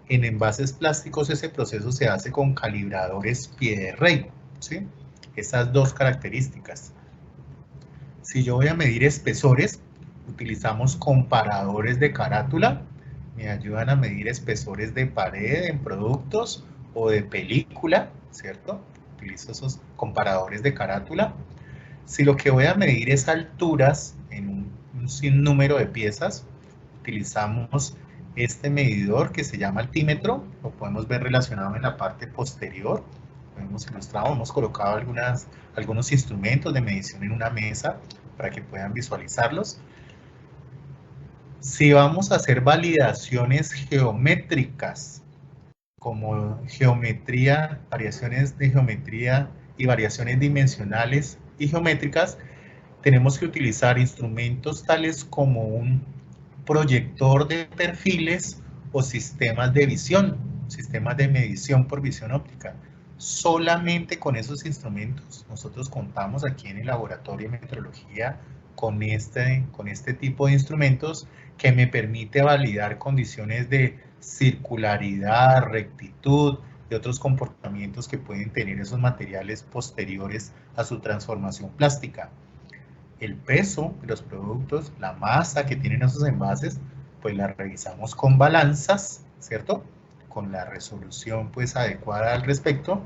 en envases plásticos, ese proceso se hace con calibradores pie de rey, ¿sí? Esas dos características. Si yo voy a medir espesores, utilizamos comparadores de carátula, me ayudan a medir espesores de pared en productos o de película, ¿cierto? Utilizo esos comparadores de carátula. Si lo que voy a medir es alturas en un sinnúmero de piezas, utilizamos este medidor que se llama altímetro, lo podemos ver relacionado en la parte posterior. Lo hemos ilustrado, hemos colocado algunos instrumentos de medición en una mesa para que puedan visualizarlos. Si vamos a hacer validaciones geométricas, como geometría, variaciones de geometría y variaciones dimensionales y geométricas, tenemos que utilizar instrumentos tales como un proyector de perfiles o sistemas de visión, sistemas de medición por visión óptica. Solamente con esos instrumentos nosotros contamos aquí en el Laboratorio de Metrología con este tipo de instrumentos que me permite validar condiciones de circularidad, rectitud y otros comportamientos que pueden tener esos materiales posteriores a su transformación plástica. El peso de los productos, la masa que tienen esos envases, pues la revisamos con balanzas, ¿cierto? Con la resolución pues adecuada al respecto,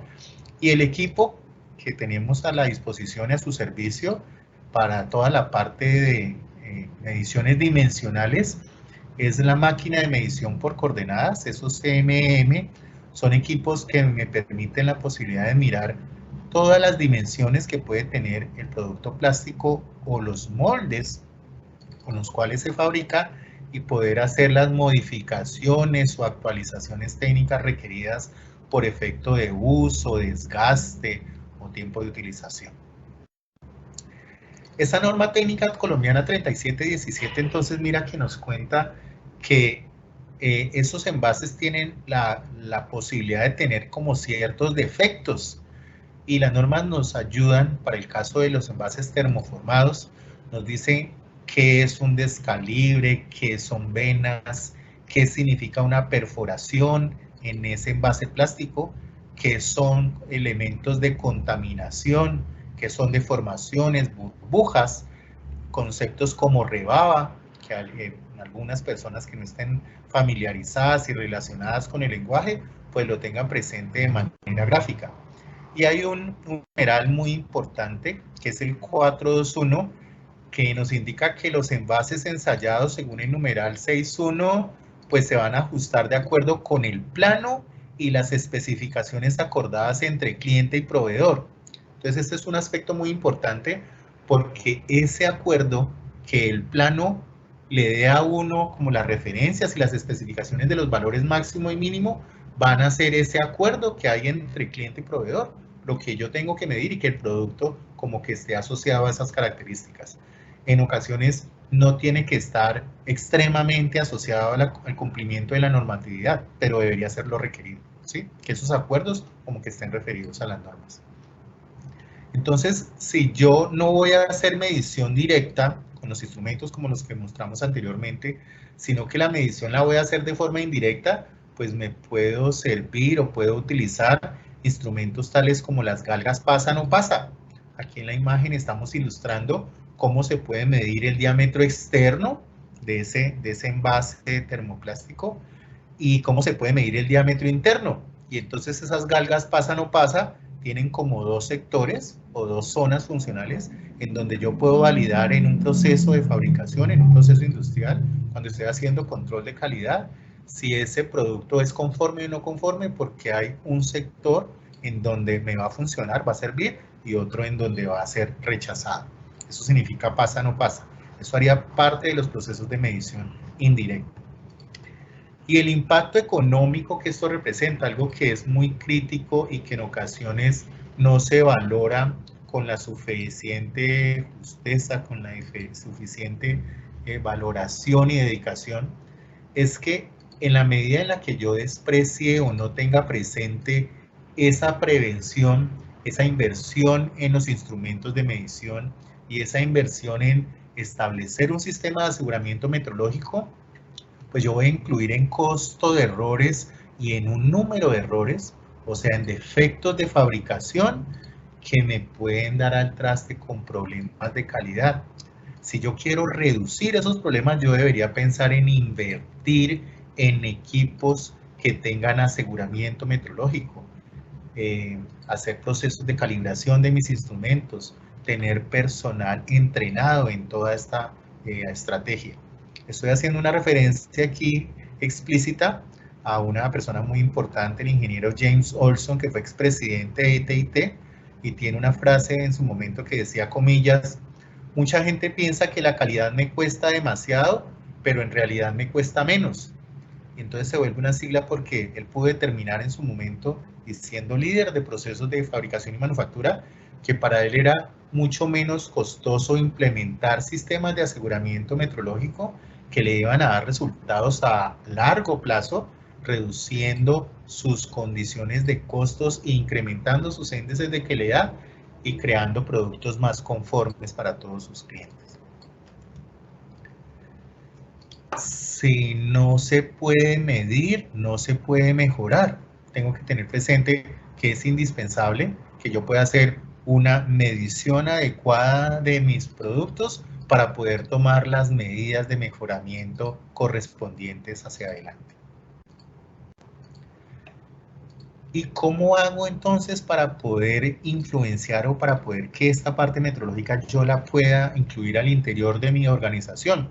y el equipo que tenemos a la disposición y a su servicio para toda la parte de mediciones dimensionales es la máquina de medición por coordenadas, esos CMM, son equipos que me permiten la posibilidad de mirar todas las dimensiones que puede tener el producto plástico o los moldes con los cuales se fabrica y poder hacer las modificaciones o actualizaciones técnicas requeridas por efecto de uso, desgaste o tiempo de utilización. Esa norma técnica colombiana 3717 entonces mira que nos cuenta que esos envases tienen la posibilidad de tener como ciertos defectos, y las normas nos ayudan para el caso de los envases termoformados, nos dicen qué es un descalibre, qué son venas, qué significa una perforación en ese envase plástico, qué son elementos de contaminación, qué son deformaciones, burbujas, conceptos como rebaba, que algunas personas que no estén familiarizadas y relacionadas con el lenguaje, pues lo tengan presente de manera gráfica. Y hay un numeral muy importante, que es el 421, que nos indica que los envases ensayados según el numeral 61, pues se van a ajustar de acuerdo con el plano y las especificaciones acordadas entre cliente y proveedor. Entonces, este es un aspecto muy importante, porque ese acuerdo que el plano le dé a uno como las referencias y las especificaciones de los valores máximo y mínimo, van a ser ese acuerdo que hay entre cliente y proveedor, lo que yo tengo que medir y que el producto como que esté asociado a esas características. En ocasiones no tiene que estar extremadamente asociado al cumplimiento de la normatividad, pero debería ser lo requerido, ¿sí? Que esos acuerdos como que estén referidos a las normas. Entonces, si yo no voy a hacer medición directa con los instrumentos como los que mostramos anteriormente, sino que la medición la voy a hacer de forma indirecta, pues me puedo servir o puedo utilizar instrumentos tales como las galgas pasa no pasa. Aquí en la imagen estamos ilustrando cómo se puede medir el diámetro externo de ese envase termoplástico y cómo se puede medir el diámetro interno. Y entonces esas galgas pasa no pasa tienen como dos sectores o dos zonas funcionales en donde yo puedo validar en un proceso de fabricación, en un proceso industrial, cuando estoy haciendo control de calidad, si ese producto es conforme o no conforme, porque hay un sector en donde me va a funcionar, va a servir, y otro en donde va a ser rechazado. Eso significa pasa no pasa. Eso haría parte de los procesos de medición indirecta. Y el impacto económico que esto representa, algo que es muy crítico y que en ocasiones no se valora con la suficiente justeza, con la suficiente valoración y dedicación, es que en la medida en la que yo desprecie o no tenga presente esa prevención, esa inversión en los instrumentos de medición y esa inversión en establecer un sistema de aseguramiento metrológico, pues yo voy a incluir en costo de errores y en un número de errores, o sea, en defectos de fabricación que me pueden dar al traste con problemas de calidad. Si yo quiero reducir esos problemas, yo debería pensar en invertir en equipos que tengan aseguramiento metrológico, hacer procesos de calibración de mis instrumentos, tener personal entrenado en toda esta estrategia. Estoy haciendo una referencia aquí explícita a una persona muy importante, el ingeniero James Olson, que fue expresidente de ETIT, y tiene una frase en su momento que decía, comillas, mucha gente piensa que la calidad me cuesta demasiado, pero en realidad me cuesta menos. Y entonces se vuelve una sigla porque él pudo determinar en su momento, y siendo líder de procesos de fabricación y manufactura, que para él era mucho menos costoso implementar sistemas de aseguramiento metrológico que le iban a dar resultados a largo plazo, reduciendo sus condiciones de costos e incrementando sus índices de calidad y creando productos más conformes para todos sus clientes. si no se puede medir, no se puede mejorar. Tengo que tener presente que es indispensable que yo pueda hacer una medición adecuada de mis productos para poder tomar las medidas de mejoramiento correspondientes hacia adelante. ¿Y cómo hago entonces para poder influenciar o para poder que esta parte metrológica yo la pueda incluir al interior de mi organización?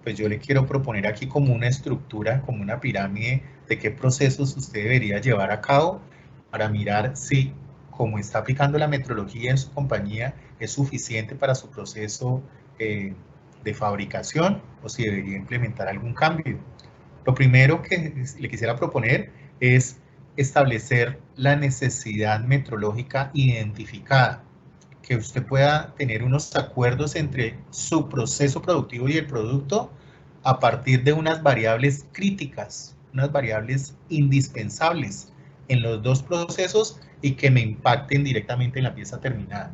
Pues yo le quiero proponer aquí como una estructura, como una pirámide de qué procesos usted debería llevar a cabo para mirar si, como está aplicando la metrología en su compañía, es suficiente para su proceso de fabricación o si debería implementar algún cambio. Lo primero que le quisiera proponer es establecer la necesidad metrológica identificada, que usted pueda tener unos acuerdos entre su proceso productivo y el producto a partir de unas variables críticas, unas variables indispensables en los dos procesos y que me impacten directamente en la pieza terminada.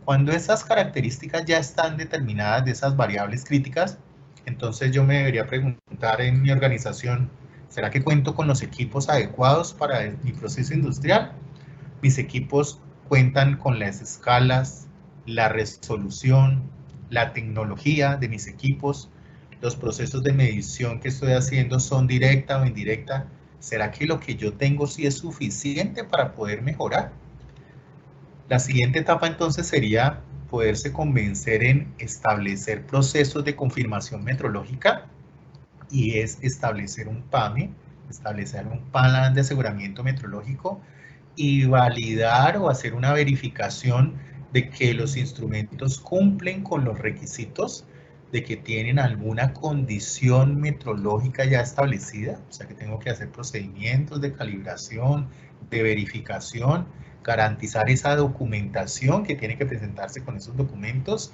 Cuando esas características ya están determinadas de esas variables críticas, entonces yo me debería preguntar en mi organización, ¿será que cuento con los equipos adecuados para mi proceso industrial? Mis equipos cuentan con las escalas, la resolución, la tecnología de mis equipos, los procesos de medición que estoy haciendo son directa o indirecta. ¿Será que lo que yo tengo sí es suficiente para poder mejorar? La siguiente etapa entonces sería poderse convencer en establecer procesos de confirmación metrológica y es establecer un PAME, establecer un plan de aseguramiento metrológico y validar o hacer una verificación de que los instrumentos cumplen con los requisitos, de que tienen alguna condición metrológica ya establecida, o sea que tengo que hacer procedimientos de calibración, de verificación, garantizar esa documentación que tiene que presentarse con esos documentos,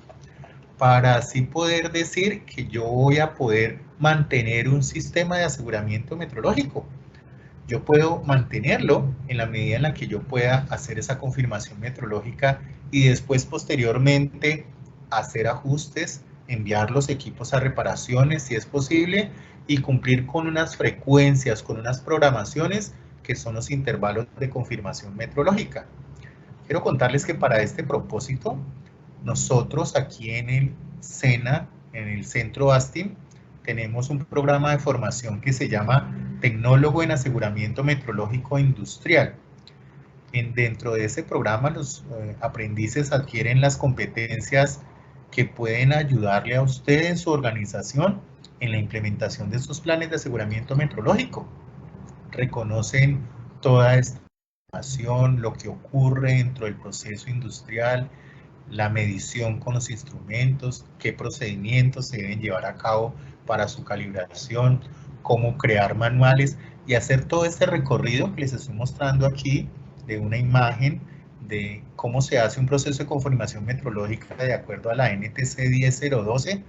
para así poder decir que yo voy a poder mantener un sistema de aseguramiento metrológico. Yo puedo mantenerlo en la medida en la que yo pueda hacer esa confirmación metrológica y después posteriormente hacer ajustes, enviar los equipos a reparaciones si es posible y cumplir con unas frecuencias, con unas programaciones que son los intervalos de confirmación metrológica. Quiero contarles que para este propósito, nosotros aquí en el SENA, en el Centro ASTIM, tenemos un programa de formación que se llama Tecnólogo en Aseguramiento Metrológico Industrial. Dentro de ese programa, los aprendices adquieren las competencias que pueden ayudarle a usted en su organización en la implementación de sus planes de aseguramiento metrológico. Reconocen toda esta información, lo que ocurre dentro del proceso industrial, la medición con los instrumentos, qué procedimientos se deben llevar a cabo para su calibración, cómo crear manuales y hacer todo este recorrido que les estoy mostrando aquí de una imagen de cómo se hace un proceso de confirmación metrológica de acuerdo a la NTC 10012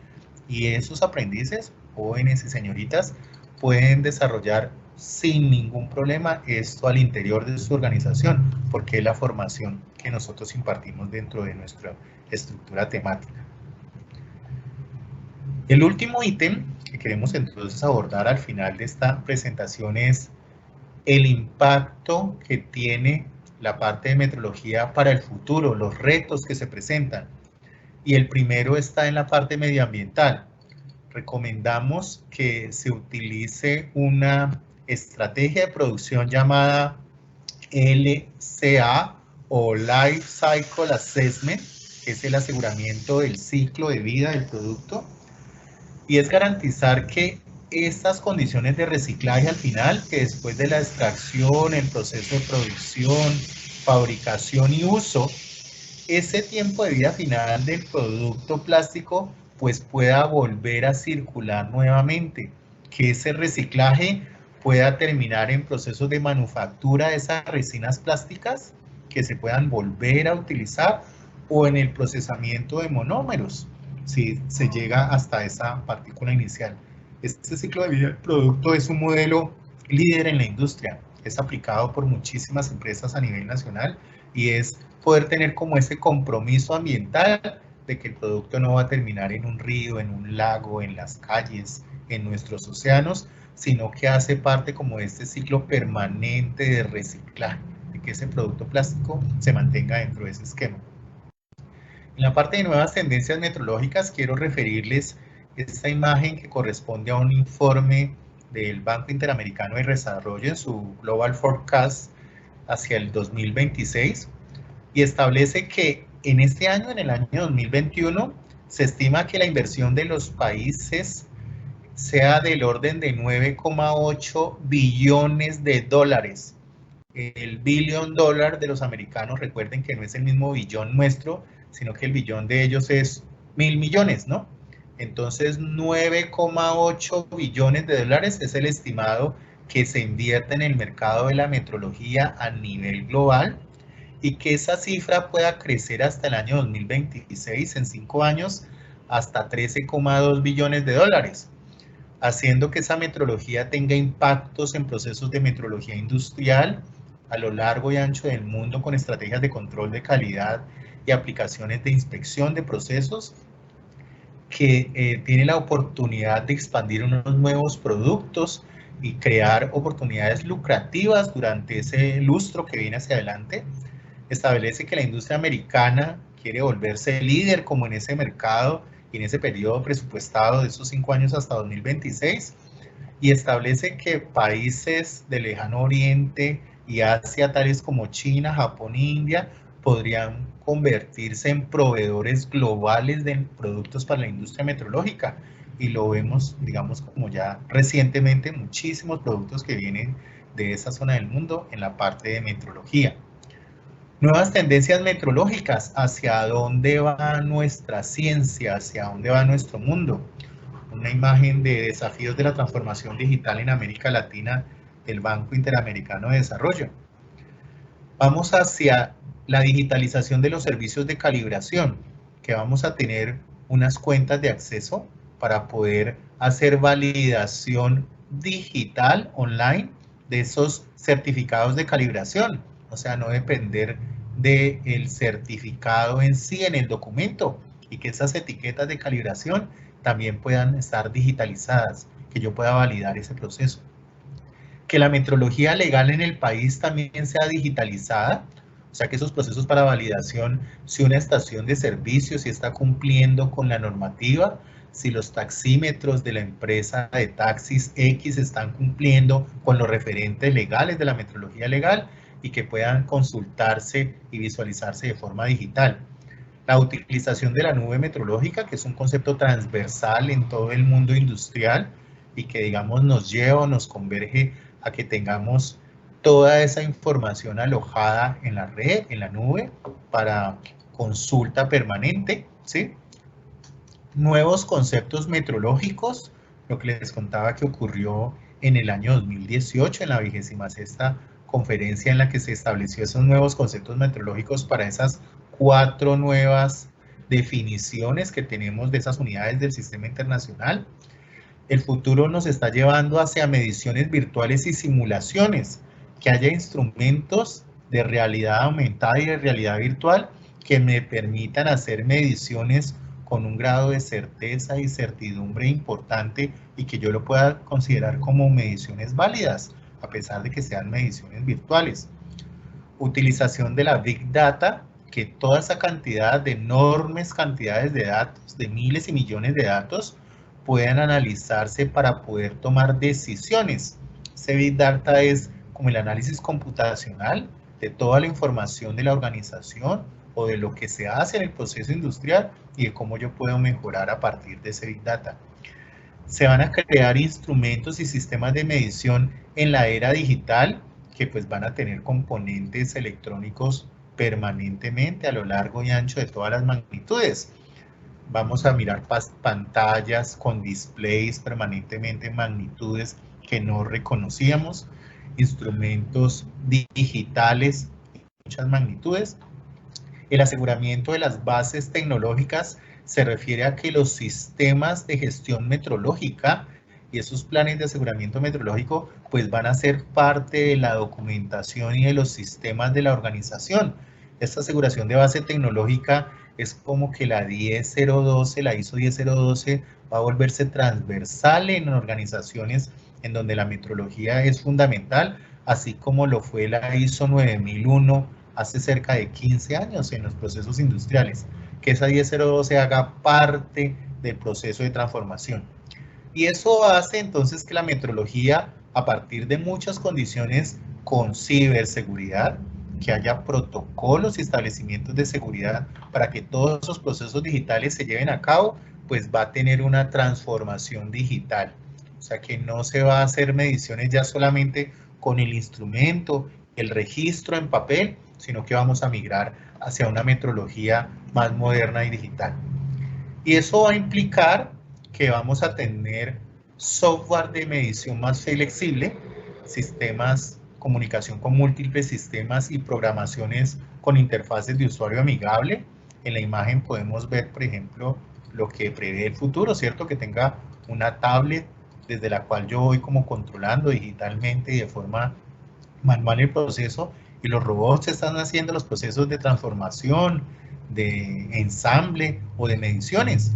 y esos aprendices, jóvenes y señoritas, pueden desarrollar sin ningún problema esto al interior de su organización, porque es la formación que nosotros impartimos dentro de nuestra estructura temática. El último ítem que queremos entonces abordar al final de esta presentación es el impacto que tiene la parte de metrología para el futuro, los retos que se presentan. Y el primero está en la parte medioambiental. Recomendamos que se utilice una estrategia de producción llamada LCA o Life Cycle Assessment, que es el aseguramiento del ciclo de vida del producto, y es garantizar que estas condiciones de reciclaje al final, que después de la extracción, el proceso de producción, fabricación y uso, ese tiempo de vida final del producto plástico pues pueda volver a circular nuevamente, que ese reciclaje pueda terminar en procesos de manufactura de esas resinas plásticas que se puedan volver a utilizar o en el procesamiento de monómeros, si se llega hasta esa partícula inicial. Este ciclo de vida del producto es un modelo líder en la industria, es aplicado por muchísimas empresas a nivel nacional y es poder tener como ese compromiso ambiental de que el producto no va a terminar en un río, en un lago, en las calles, en nuestros océanos, sino que hace parte como de este ciclo permanente de reciclaje, de que ese producto plástico se mantenga dentro de ese esquema. En la parte de nuevas tendencias metrológicas quiero referirles esta imagen que corresponde a un informe del Banco Interamericano de Desarrollo en su Global Forecast hacia el 2026 y establece que en este año, en el año 2021, se estima que la inversión de los países sea del orden de 9,8 billones de dólares. El billón dólar de los americanos, recuerden que no es el mismo billón nuestro, sino que el billón de ellos es 1.000 millones, ¿no? Entonces, 9,8 billones de dólares es el estimado que se invierte en el mercado de la metrología a nivel global y que esa cifra pueda crecer hasta el año 2026, en 5 años, hasta 13,2 billones de dólares, haciendo que esa metrología tenga impactos en procesos de metrología industrial a lo largo y ancho del mundo con estrategias de control de calidad y aplicaciones de inspección de procesos que tiene la oportunidad de expandir unos nuevos productos y crear oportunidades lucrativas durante ese lustro que viene hacia adelante. Establece que la industria americana quiere volverse líder como en ese mercado y en ese periodo presupuestado de esos 5 años hasta 2026 y establece que países del lejano oriente y Asia, tales como China, Japón e India, podrían convertirse en proveedores globales de productos para la industria metrológica. Y lo vemos, digamos, como ya recientemente, muchísimos productos que vienen de esa zona del mundo en la parte de metrología. Nuevas tendencias metrológicas, ¿hacia dónde va nuestra ciencia? ¿Hacia dónde va nuestro mundo? Una imagen de desafíos de la transformación digital en América Latina del Banco Interamericano de Desarrollo. Vamos hacia la digitalización de los servicios de calibración, que vamos a tener unas cuentas de acceso para poder hacer validación digital online de esos certificados de calibración, o sea, no depender del certificado en sí en el documento y que esas etiquetas de calibración también puedan estar digitalizadas, que yo pueda validar ese proceso. Que la metrología legal en el país también sea digitalizada, o sea que esos procesos para validación, si una estación de servicio, si está cumpliendo con la normativa, si los taxímetros de la empresa de taxis X están cumpliendo con los referentes legales de la metrología legal y que puedan consultarse y visualizarse de forma digital. La utilización de la nube metrológica, que es un concepto transversal en todo el mundo industrial y que, digamos, nos lleva o nos converge a que tengamos toda esa información alojada en la red, en la nube, para consulta permanente, ¿sí? Nuevos conceptos metrológicos, lo que les contaba que ocurrió en el año 2018, en la 26ª conferencia en la que se estableció esos nuevos conceptos metrológicos para esas 4 nuevas definiciones que tenemos de esas unidades del sistema internacional. El futuro nos está llevando hacia mediciones virtuales y simulaciones, que haya instrumentos de realidad aumentada y de realidad virtual que me permitan hacer mediciones con un grado de certeza y certidumbre importante y que yo lo pueda considerar como mediciones válidas, a pesar de que sean mediciones virtuales. Utilización de la Big Data, que toda esa cantidad de enormes cantidades de datos, de miles y millones de datos, puedan analizarse para poder tomar decisiones. Ese Big Data es como el análisis computacional de toda la información de la organización o de lo que se hace en el proceso industrial y de cómo yo puedo mejorar a partir de ese Big Data. Se van a crear instrumentos y sistemas de medición en la era digital que pues van a tener componentes electrónicos permanentemente a lo largo y ancho de todas las magnitudes. Vamos a mirar pantallas con displays permanentemente en magnitudes que no reconocíamos, instrumentos digitales en muchas magnitudes. El aseguramiento de las bases tecnológicas se refiere a que los sistemas de gestión metrológica y esos planes de aseguramiento metrológico pues van a ser parte de la documentación y de los sistemas de la organización. Esta aseguración de base tecnológica es como que la 10012, la ISO 10012 va a volverse transversal en organizaciones en donde la metrología es fundamental, así como lo fue la ISO 9001 hace cerca de 15 años en los procesos industriales, que esa 1002 haga parte del proceso de transformación. Y eso hace entonces que la metrología, a partir de muchas condiciones con ciberseguridad, que haya protocolos y establecimientos de seguridad para que todos esos procesos digitales se lleven a cabo, pues va a tener una transformación digital. O sea que no se va a hacer mediciones ya solamente con el instrumento, el registro en papel, sino que vamos a migrar hacia una metrología más moderna y digital. Y eso va a implicar que vamos a tener software de medición más flexible, sistemas, comunicación con múltiples sistemas y programaciones con interfaces de usuario amigable. En la imagen podemos ver, por ejemplo, lo que prevé el futuro, ¿cierto? Que tenga una tablet desde la cual yo voy como controlando digitalmente y de forma manual el proceso, y los robots están haciendo los procesos de transformación, de ensamble o de mediciones.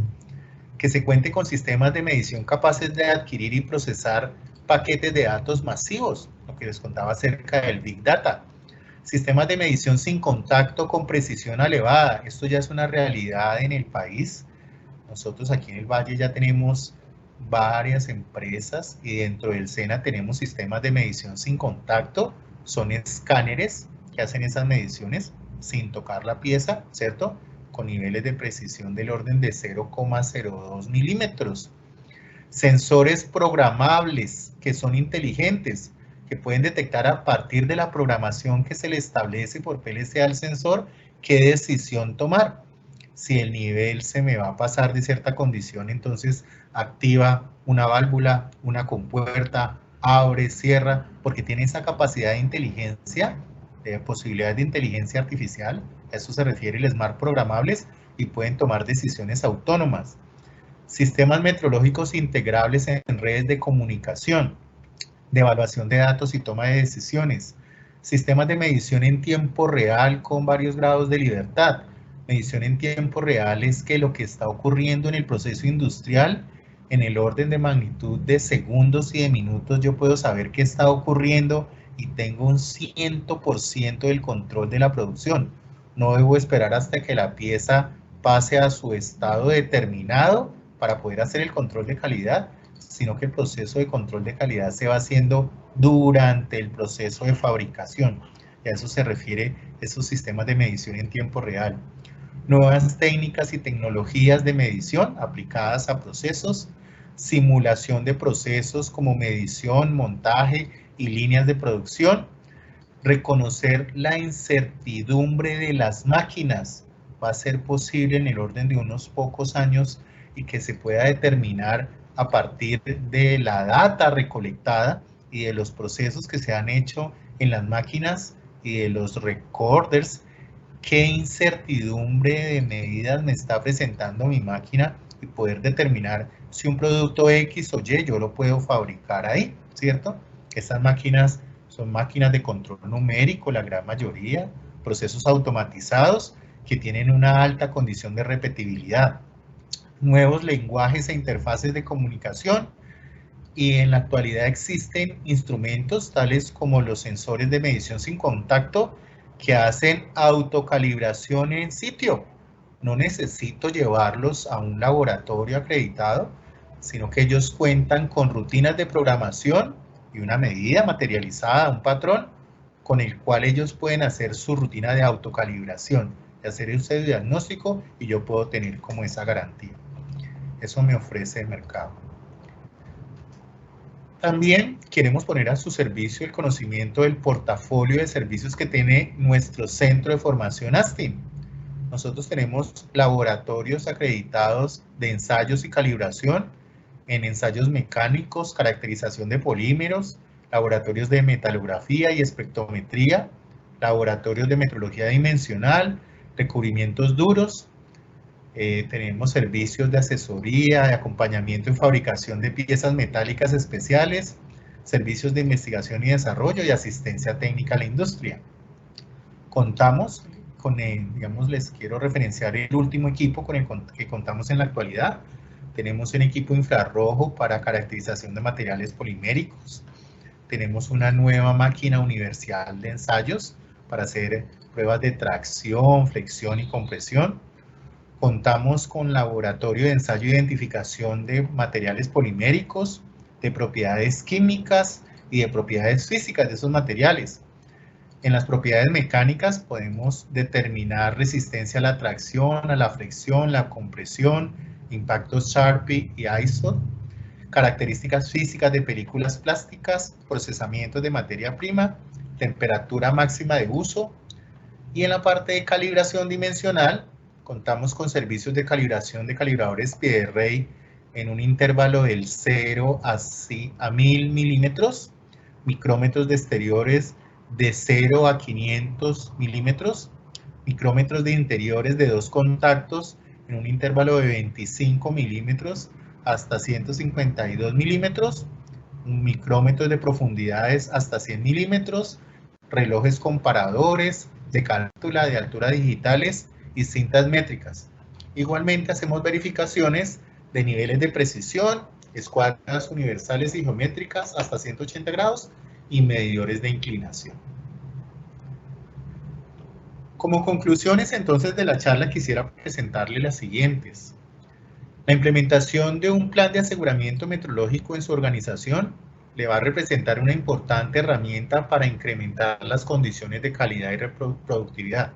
Que se cuente con sistemas de medición capaces de adquirir y procesar paquetes de datos masivos, lo que les contaba acerca del Big Data. Sistemas de medición sin contacto con precisión elevada, esto ya es una realidad en el país. Nosotros aquí en el Valle ya tenemos varias empresas y dentro del SENA tenemos sistemas de medición sin contacto, son escáneres que hacen esas mediciones sin tocar la pieza, ¿cierto? Con niveles de precisión del orden de 0,02 milímetros. Sensores programables que son inteligentes, que pueden detectar a partir de la programación que se le establece por PLC al sensor qué decisión tomar. Si el nivel se me va a pasar de cierta condición, entonces activa una válvula, una compuerta, abre, cierra, porque tiene esa capacidad de inteligencia, de posibilidades de inteligencia artificial. A eso se refiere el Smart programables y pueden tomar decisiones autónomas. Sistemas metrológicos integrables en redes de comunicación, de evaluación de datos y toma de decisiones. Sistemas de medición en tiempo real con varios grados de libertad. Medición en tiempo real es que lo que está ocurriendo en el proceso industrial, en el orden de magnitud de segundos y de minutos, yo puedo saber qué está ocurriendo y tengo un 100% del control de la producción. No debo esperar hasta que la pieza pase a su estado determinado para poder hacer el control de calidad, sino que el proceso de control de calidad se va haciendo durante el proceso de fabricación. Y a eso se refiere esos sistemas de medición en tiempo real. Nuevas técnicas y tecnologías de medición aplicadas a procesos, simulación de procesos como medición, montaje y líneas de producción, reconocer la incertidumbre de las máquinas. Va a ser posible en el orden de unos pocos años y que se pueda determinar a partir de la data recolectada y de los procesos que se han hecho en las máquinas y de los recorders, qué incertidumbre de medidas me está presentando mi máquina y poder determinar si un producto X o Y yo lo puedo fabricar ahí, ¿cierto? Estas máquinas son máquinas de control numérico, la gran mayoría, procesos automatizados que tienen una alta condición de repetibilidad, nuevos lenguajes e interfaces de comunicación, y en la actualidad existen instrumentos tales como los sensores de medición sin contacto que hacen autocalibración en sitio. No necesito llevarlos a un laboratorio acreditado, sino que ellos cuentan con rutinas de programación y una medida materializada, un patrón, con el cual ellos pueden hacer su rutina de autocalibración, de hacer ese diagnóstico y yo puedo tener como esa garantía. Eso me ofrece el mercado. También queremos poner a su servicio el conocimiento del portafolio de servicios que tiene nuestro centro de formación ASTIN. Nosotros tenemos laboratorios acreditados de ensayos y calibración en ensayos mecánicos, caracterización de polímeros, laboratorios de metalografía y espectrometría, laboratorios de metrología dimensional, recubrimientos duros. Tenemos servicios de asesoría, de acompañamiento en fabricación de piezas metálicas especiales, servicios de investigación y desarrollo y asistencia técnica a la industria. Contamos con, digamos, les quiero referenciar el último equipo con el que contamos en la actualidad. tenemos un equipo infrarrojo para caracterización de materiales poliméricos, tenemos una nueva máquina universal de ensayos para hacer pruebas de tracción, flexión y compresión. Contamos con laboratorio de ensayo e identificación de materiales poliméricos, de propiedades químicas y de propiedades físicas de esos materiales. En las propiedades mecánicas podemos determinar resistencia a la tracción, a la flexión, la compresión, impactos Sharpie y ISO, características físicas de películas plásticas, procesamientos de materia prima, temperatura máxima de uso, y en la parte de calibración dimensional contamos con servicios de calibración de calibradores pie de rey en un intervalo del 0 a 1000 milímetros, micrómetros de exteriores de 0 a 500 milímetros, micrómetros de interiores de 2 contactos en un intervalo de 25 milímetros hasta 152 milímetros, micrómetros de profundidades hasta 100 milímetros, relojes comparadores de cálcula de altura digitales y cintas métricas. Igualmente hacemos verificaciones de niveles de precisión, escuadras universales y geométricas hasta 180 grados y medidores de inclinación. Como conclusiones entonces de la charla quisiera presentarle las siguientes. La implementación de un plan de aseguramiento metrológico en su organización le va a representar una importante herramienta para incrementar las condiciones de calidad y productividad.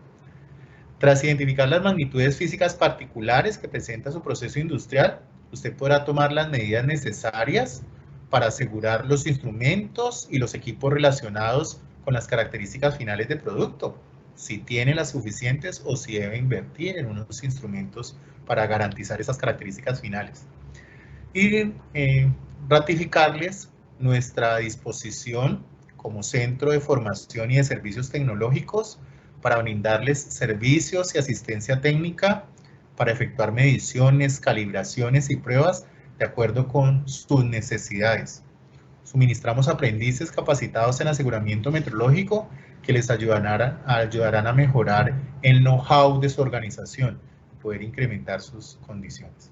Tras identificar las magnitudes físicas particulares que presenta su proceso industrial, usted podrá tomar las medidas necesarias para asegurar los instrumentos y los equipos relacionados con las características finales del producto, si tiene las suficientes o si debe invertir en unos instrumentos para garantizar esas características finales. Y ratificarles nuestra disposición como centro de formación y de servicios tecnológicos para brindarles servicios y asistencia técnica para efectuar mediciones, calibraciones y pruebas de acuerdo con sus necesidades. Suministramos aprendices capacitados en aseguramiento metrológico que les ayudarán a mejorar el know-how de su organización y poder incrementar sus condiciones.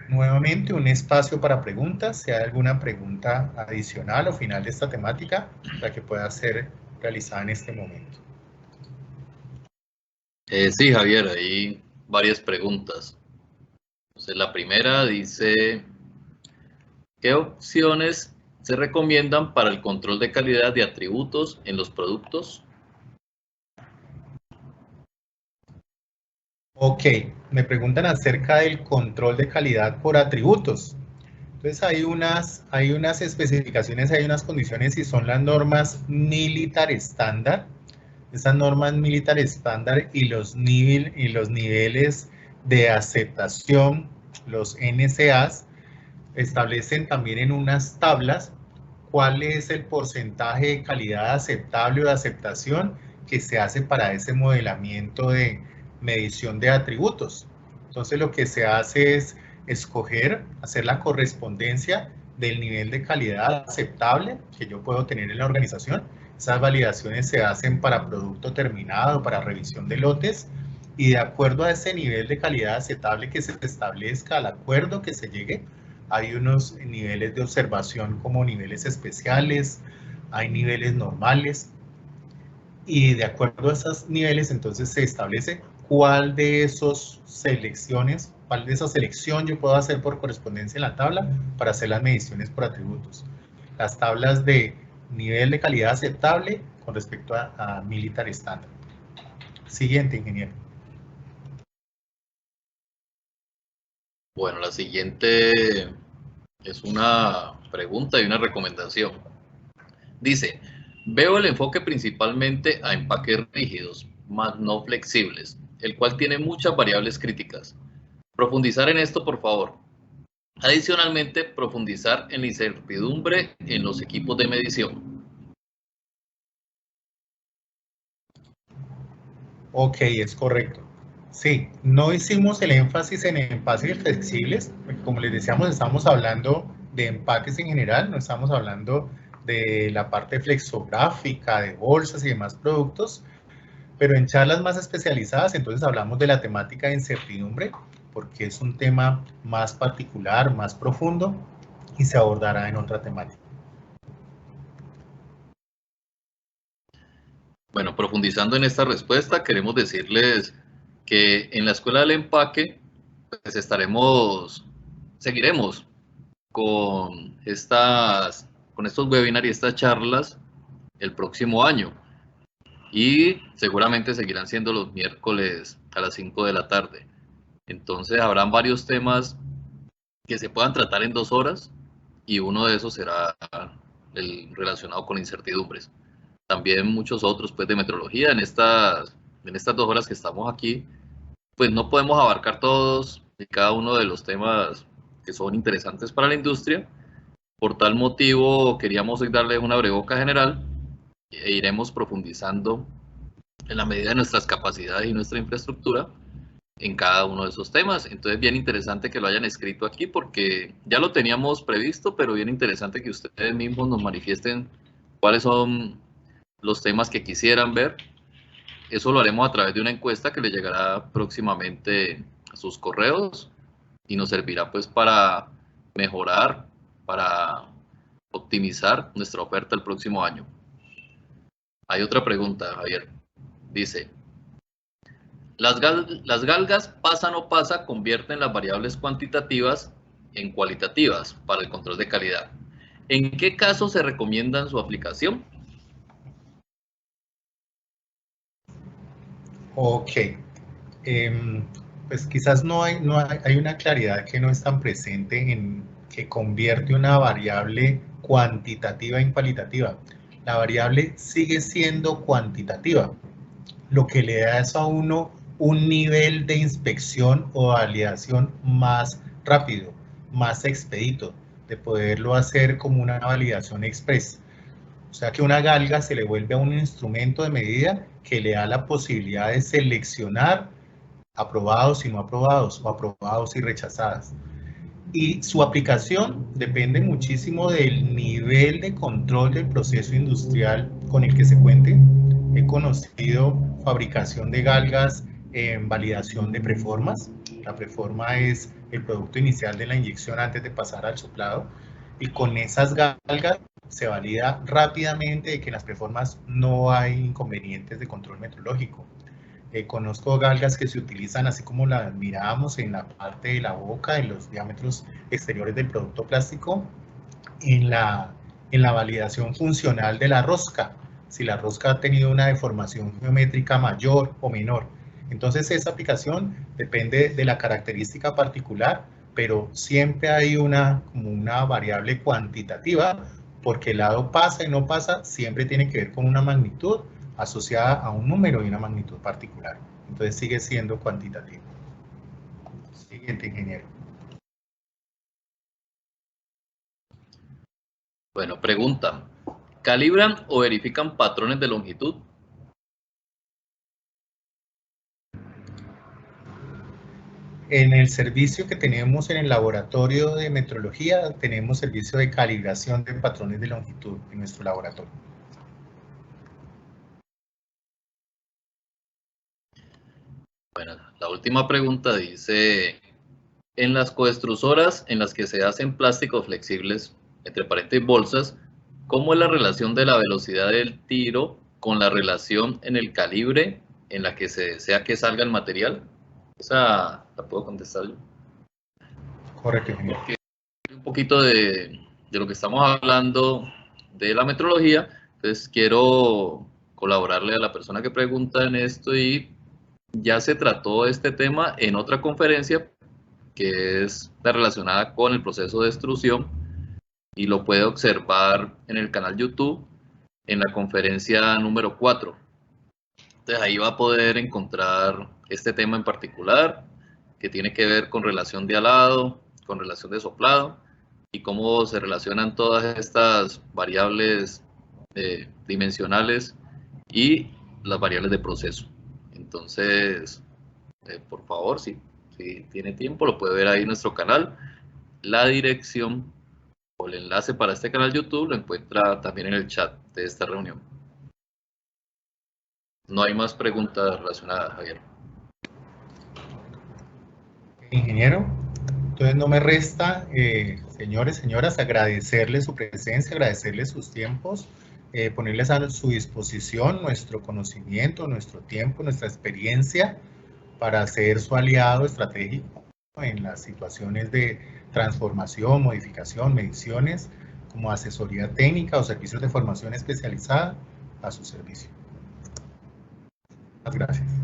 Nuevamente un espacio para preguntas, si hay alguna pregunta adicional o final de esta temática, la que pueda ser realizada en este momento. Sí, Javier, hay varias preguntas. Entonces, la primera dice, ¿qué opciones se recomiendan para el control de calidad de atributos en los productos? Ok, me preguntan acerca del control de calidad por atributos. Entonces hay unas especificaciones, hay unas condiciones y son las normas militar estándar. Esas normas militar estándar y los niveles de aceptación, los NCAs, establecen también en unas tablas cuál es el porcentaje de calidad aceptable o de aceptación que se hace para ese modelamiento de medición de atributos. Entonces lo que se hace es escoger, hacer la correspondencia del nivel de calidad aceptable que yo puedo tener en la organización. Esas validaciones se hacen para producto terminado, para revisión de lotes, y de acuerdo a ese nivel de calidad aceptable que se establezca, al acuerdo que se llegue, hay unos niveles de observación como niveles especiales, hay niveles normales, y de acuerdo a esos niveles entonces se establece cuál de esas selecciones, cuál de esa selección yo puedo hacer por correspondencia en la tabla para hacer las mediciones por atributos. Las tablas de nivel de calidad aceptable con respecto a militar estándar. Siguiente, ingeniero. Bueno, la siguiente es una pregunta y una recomendación. Dice, veo el enfoque principalmente a empaques rígidos, más no flexibles, el cual tiene muchas variables críticas. Profundizar en esto, por favor. Adicionalmente, profundizar en la incertidumbre en los equipos de medición. Ok, es correcto. Sí, no hicimos el énfasis en empaques flexibles, porque como les decíamos, estamos hablando de empaques en general, no estamos hablando de la parte flexográfica, de bolsas y demás productos, Pero en charlas más especializadas, entonces hablamos de la temática de incertidumbre, porque es un tema más particular, más profundo, y se abordará en otra temática. Bueno, profundizando en esta respuesta, queremos decirles que en la Escuela del Empaque, pues seguiremos con estos webinars y estas charlas el próximo año. Y seguramente seguirán siendo los miércoles a las 5 de la tarde. Entonces habrán varios temas que se puedan tratar en 2 horas y uno de esos será el relacionado con incertidumbres. También muchos otros pues de metrología. En estas 2 horas que estamos aquí, pues no podemos abarcar todos y cada uno de los temas que son interesantes para la industria. Por tal motivo queríamos hoy darles una breboca general e iremos profundizando en la medida de nuestras capacidades y nuestra infraestructura en cada uno de esos temas. Entonces, bien interesante que lo hayan escrito aquí porque ya lo teníamos previsto, pero bien interesante que ustedes mismos nos manifiesten cuáles son los temas que quisieran ver. Eso lo haremos a través de una encuesta que le llegará próximamente a sus correos y nos servirá pues para mejorar, para optimizar nuestra oferta el próximo año. Hay otra pregunta, Javier. Dice, las galgas pasa no pasa convierten las variables cuantitativas en cualitativas para el control de calidad. ¿En qué caso se recomienda su aplicación? Ok, pues quizás hay una claridad que no es tan presente en que convierte una variable cuantitativa en cualitativa. La variable sigue siendo cuantitativa, lo que le da es a uno un nivel de inspección o validación más rápido, más expedito, de poderlo hacer como una validación express. O sea que una galga se le vuelve a un instrumento de medida que le da la posibilidad de seleccionar aprobados y no aprobados, o aprobados y rechazadas. Y su aplicación depende muchísimo del nivel de control del proceso industrial con el que se cuente. He conocido fabricación de galgas en validación de preformas. La preforma es el producto inicial de la inyección antes de pasar al soplado. Y con esas galgas se valida rápidamente de que en las preformas no hay inconvenientes de control metrológico. Conozco galgas que se utilizan así como las mirábamos en la parte de la boca, en los diámetros exteriores del producto plástico, en la validación funcional de la rosca, si la rosca ha tenido una deformación geométrica mayor o menor. Entonces esa aplicación depende de la característica particular, pero siempre hay como una variable cuantitativa, porque el lado pasa y no pasa siempre tiene que ver con una magnitud asociada a un número y una magnitud particular. Entonces sigue siendo cuantitativo. Siguiente, ingeniero. Bueno, pregunta, ¿calibran o verifican patrones de longitud? En el servicio que tenemos en el laboratorio de metrología, tenemos servicio de calibración de patrones de longitud en nuestro laboratorio. Bueno, la última pregunta dice, en las coextrusoras en las que se hacen plásticos flexibles, entre paréntesis bolsas, ¿cómo es la relación de la velocidad del tiro con la relación en el calibre en la que se desea que salga el material? Esa la puedo contestar yo. Correcto, ingeniero. Porque un poquito de lo que estamos hablando de la metrología, entonces quiero colaborarle a la persona que pregunta en esto y ya se trató este tema en otra conferencia que es la relacionada con el proceso de extrusión y lo puede observar en el canal YouTube en la conferencia número 4. Entonces ahí va a poder encontrar este tema en particular que tiene que ver con relación de alado, con relación de soplado y cómo se relacionan todas estas variables dimensionales y las variables de proceso. Entonces, por favor, si tiene tiempo, lo puede ver ahí en nuestro canal. La dirección o el enlace para este canal YouTube lo encuentra también en el chat de esta reunión. No hay más preguntas relacionadas, Javier. Ingeniero, entonces no me resta, señores, señoras, agradecerles su presencia, agradecerles sus tiempos, ponerles a su disposición nuestro conocimiento, nuestro tiempo, nuestra experiencia para ser su aliado estratégico en las situaciones de transformación, modificación, mediciones, como asesoría técnica o servicios de formación especializada a su servicio. Muchas gracias.